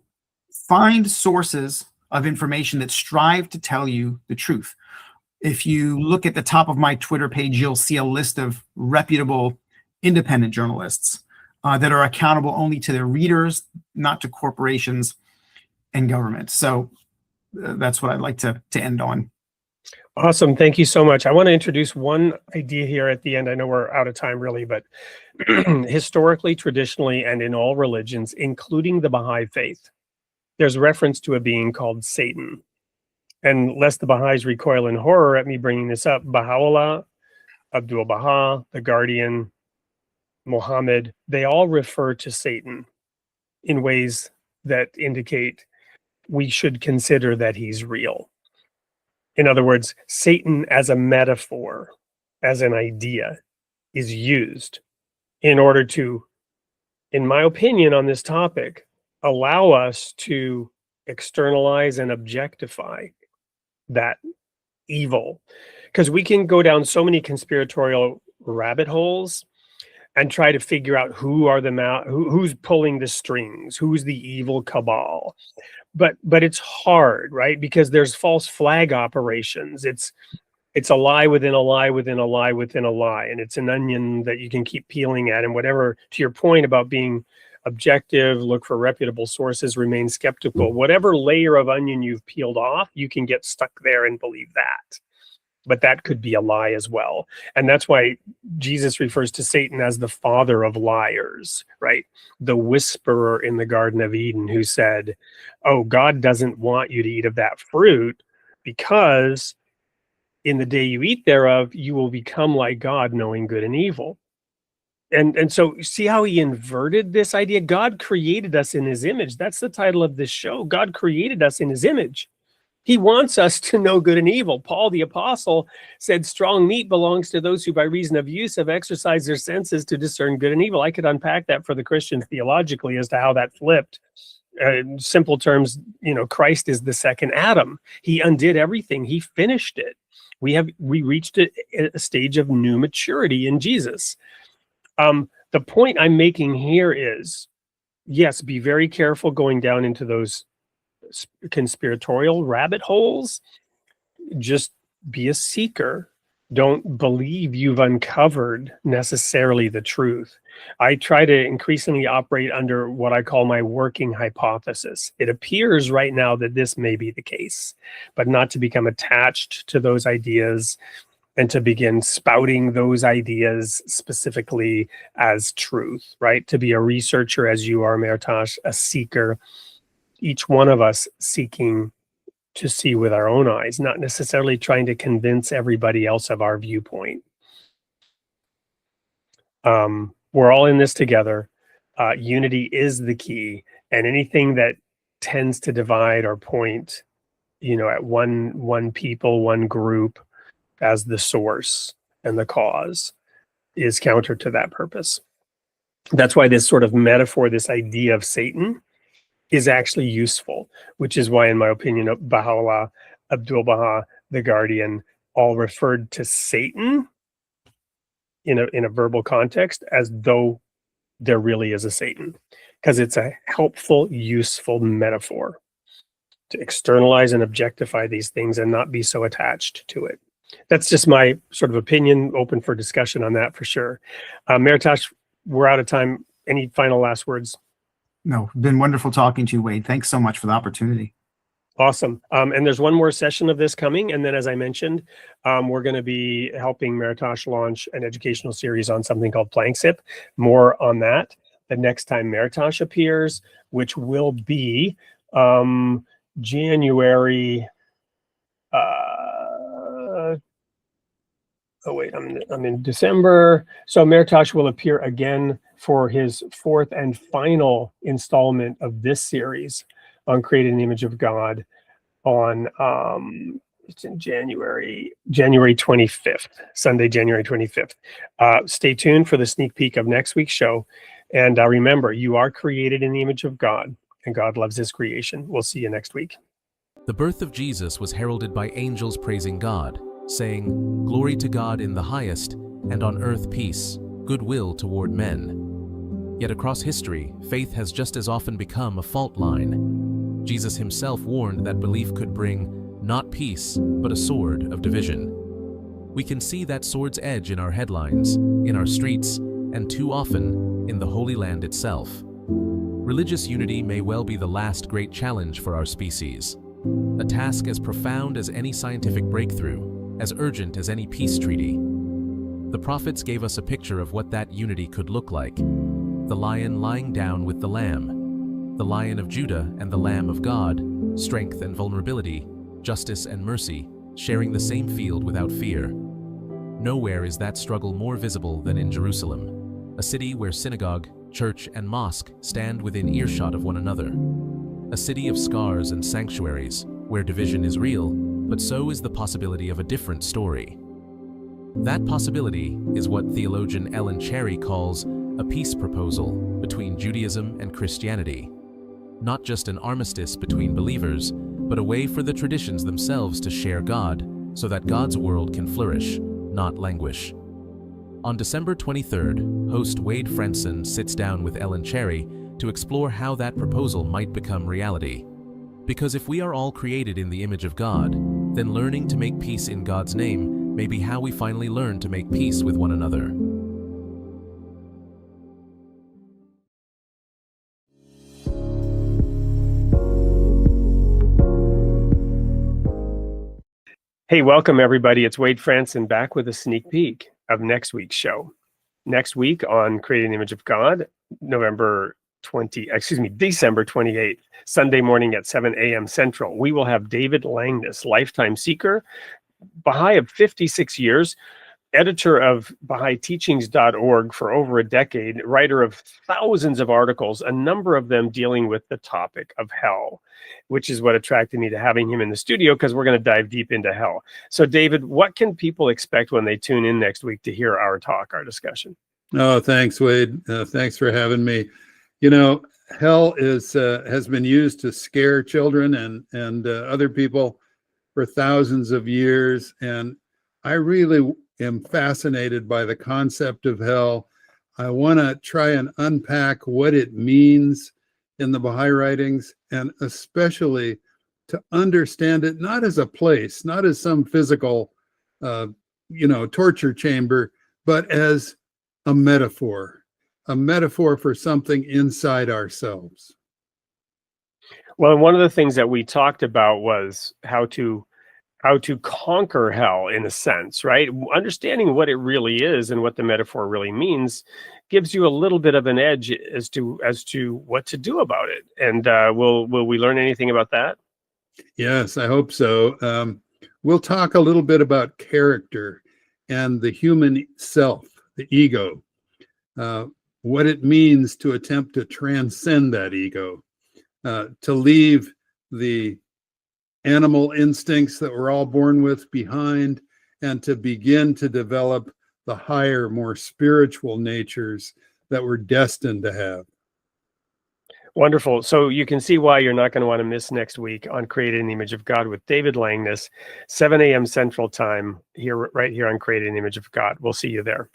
find sources of information that strive to tell you the truth. If you look at the top of my Twitter page, you'll see a list of reputable independent journalists that are accountable only to their readers, not to corporations and government. So that's what I'd like to end on. Awesome. Thank you so much. I want to introduce one idea here at the end. I know we're out of time really, but historically, traditionally, and in all religions, including the Baha'i faith, there's reference to a being called Satan. And lest the Baha'is recoil in horror at me bringing this up, Baha'u'lláh, Abdu'l Bahá, the Guardian, Muhammad, they all refer to Satan in ways that indicate we should consider that he's real. In other words, Satan as a metaphor, as an idea, is used in order to, in my opinion on this topic, allow us to externalize and objectify that evil. Because we can go down so many conspiratorial rabbit holes and try to figure out who are the who's pulling the strings, who's the evil cabal. But it's hard, right? Because there's false flag operations. It's a lie within a lie within a lie within a lie, and it's an onion that you can keep peeling at. And whatever, to your point about being objective, look for reputable sources, remain skeptical. Whatever layer of onion you've peeled off, you can get stuck there and believe that. But that could be a lie as well. And that's why Jesus refers to Satan as the father of liars, right? The whisperer in the Garden of Eden who said, oh, God doesn't want you to eat of that fruit because in the day you eat thereof, you will become like God, knowing good and evil. And so see how he inverted this idea? God created us in his image. That's the title of this show. God created us in his image. He wants us to know good and evil. Paul the apostle said strong meat belongs to those who by reason of use have exercised their senses to discern good and evil. I could unpack that for the Christians theologically as to how that flipped. In simple terms, Christ is the second Adam. He undid everything. He finished it. We reached a stage of new maturity in Jesus. The point I'm making here is, yes, be very careful going down into those conspiratorial rabbit holes. Just be a seeker don't believe you've uncovered necessarily the truth. I try to increasingly operate under what I call my working hypothesis. It appears right now that this may be the case, but not to become attached to those ideas and to begin spouting those ideas specifically as truth, right? To be a researcher as you are, Mehrtash, a seeker, each one of us seeking to see with our own eyes, not necessarily trying to convince everybody else of our viewpoint. We're all in this together. Unity is the key, and anything that tends to divide or point, at one people, one group as the source and the cause is counter to that purpose. That's why this sort of metaphor, this idea of Satan, is actually useful, which is why, in my opinion, Baha'u'lláh, Abdu'l Bahá, the Guardian, all referred to Satan in a verbal context as though there really is a Satan, because it's a helpful, useful metaphor to externalize and objectify these things and not be so attached to it. That's just my sort of opinion, open for discussion on that for sure. Mehrtash, we're out of time. Any final last words? No, been wonderful talking to you, Wade. Thanks so much for the opportunity. Awesome. And there's one more session of this coming. And then, as I mentioned, we're going to be helping Mehrtash launch an educational series on something called Planksip. More on that the next time Mehrtash appears, which will be January. I'm in December. So Mehrtash will appear again for his fourth and final installment of this series on creating the image of God on it's in January 25th, Sunday, January 25th. Stay tuned for the sneak peek of next week's show. And remember, you are created in the image of God, and God loves his creation. We'll see you next week. The birth of Jesus was heralded by angels praising God, saying, "Glory to God in the highest, and on earth peace, goodwill toward men." Yet across history, faith has just as often become a fault line. Jesus himself warned that belief could bring not peace, but a sword of division. We can see that sword's edge in our headlines, in our streets, and too often in the Holy Land itself. Religious unity may well be the last great challenge for our species, a task as profound as any scientific breakthrough, as urgent as any peace treaty. The prophets gave us a picture of what that unity could look like. The lion lying down with the lamb, the Lion of Judah and the Lamb of God, strength and vulnerability, justice and mercy, sharing the same field without fear. Nowhere is that struggle more visible than in Jerusalem, a city where synagogue, church, and mosque stand within earshot of one another. A city of scars and sanctuaries, where division is real, but so is the possibility of a different story. That possibility is what theologian Ellen Cherry calls a peace proposal between Judaism and Christianity. Not just an armistice between believers, but a way for the traditions themselves to share God, so that God's world can flourish, not languish. On December 23rd, host Wade Frenson sits down with Ellen Cherry to explore how that proposal might become reality. Because if we are all created in the image of God, then learning to make peace in God's name may be how we finally learn to make peace with one another. Hey, welcome everybody. It's Wade Franson back with a sneak peek of next week's show. Next week on Creating the Image of God, December 28th, Sunday morning at 7 a.m. Central, we will have David Langness, lifetime seeker, Baha'i of 56 years, editor of Bahá'íTeachings.org for over a decade, writer of thousands of articles, a number of them dealing with the topic of hell, which is what attracted me to having him in the studio, because we're going to dive deep into hell. So, David, what can people expect when they tune in next week to hear our talk, our discussion? Oh, thanks, Wade. Thanks for having me. You know, hell has been used to scare children and other people for thousands of years, and I really am fascinated by the concept of hell. I want to try and unpack what it means in the Baha'i writings, and especially to understand it not as a place, not as some physical torture chamber, but as a metaphor for something inside ourselves. Well, and one of the things that we talked about was how to conquer hell, in a sense, right? Understanding what it really is and what the metaphor really means gives you a little bit of an edge as to what to do about it. And will we learn anything about that? Yes, I hope so. We'll talk a little bit about character and the human self, the ego, what it means to attempt to transcend that ego, to leave the animal instincts that we're all born with behind, and to begin to develop the higher, more spiritual natures that we're destined to have. Wonderful. So you can see why you're not going to want to miss next week on Created in the Image of God with David Langness, 7 a.m. Central Time, right here on Created in the Image of God. We'll see you there.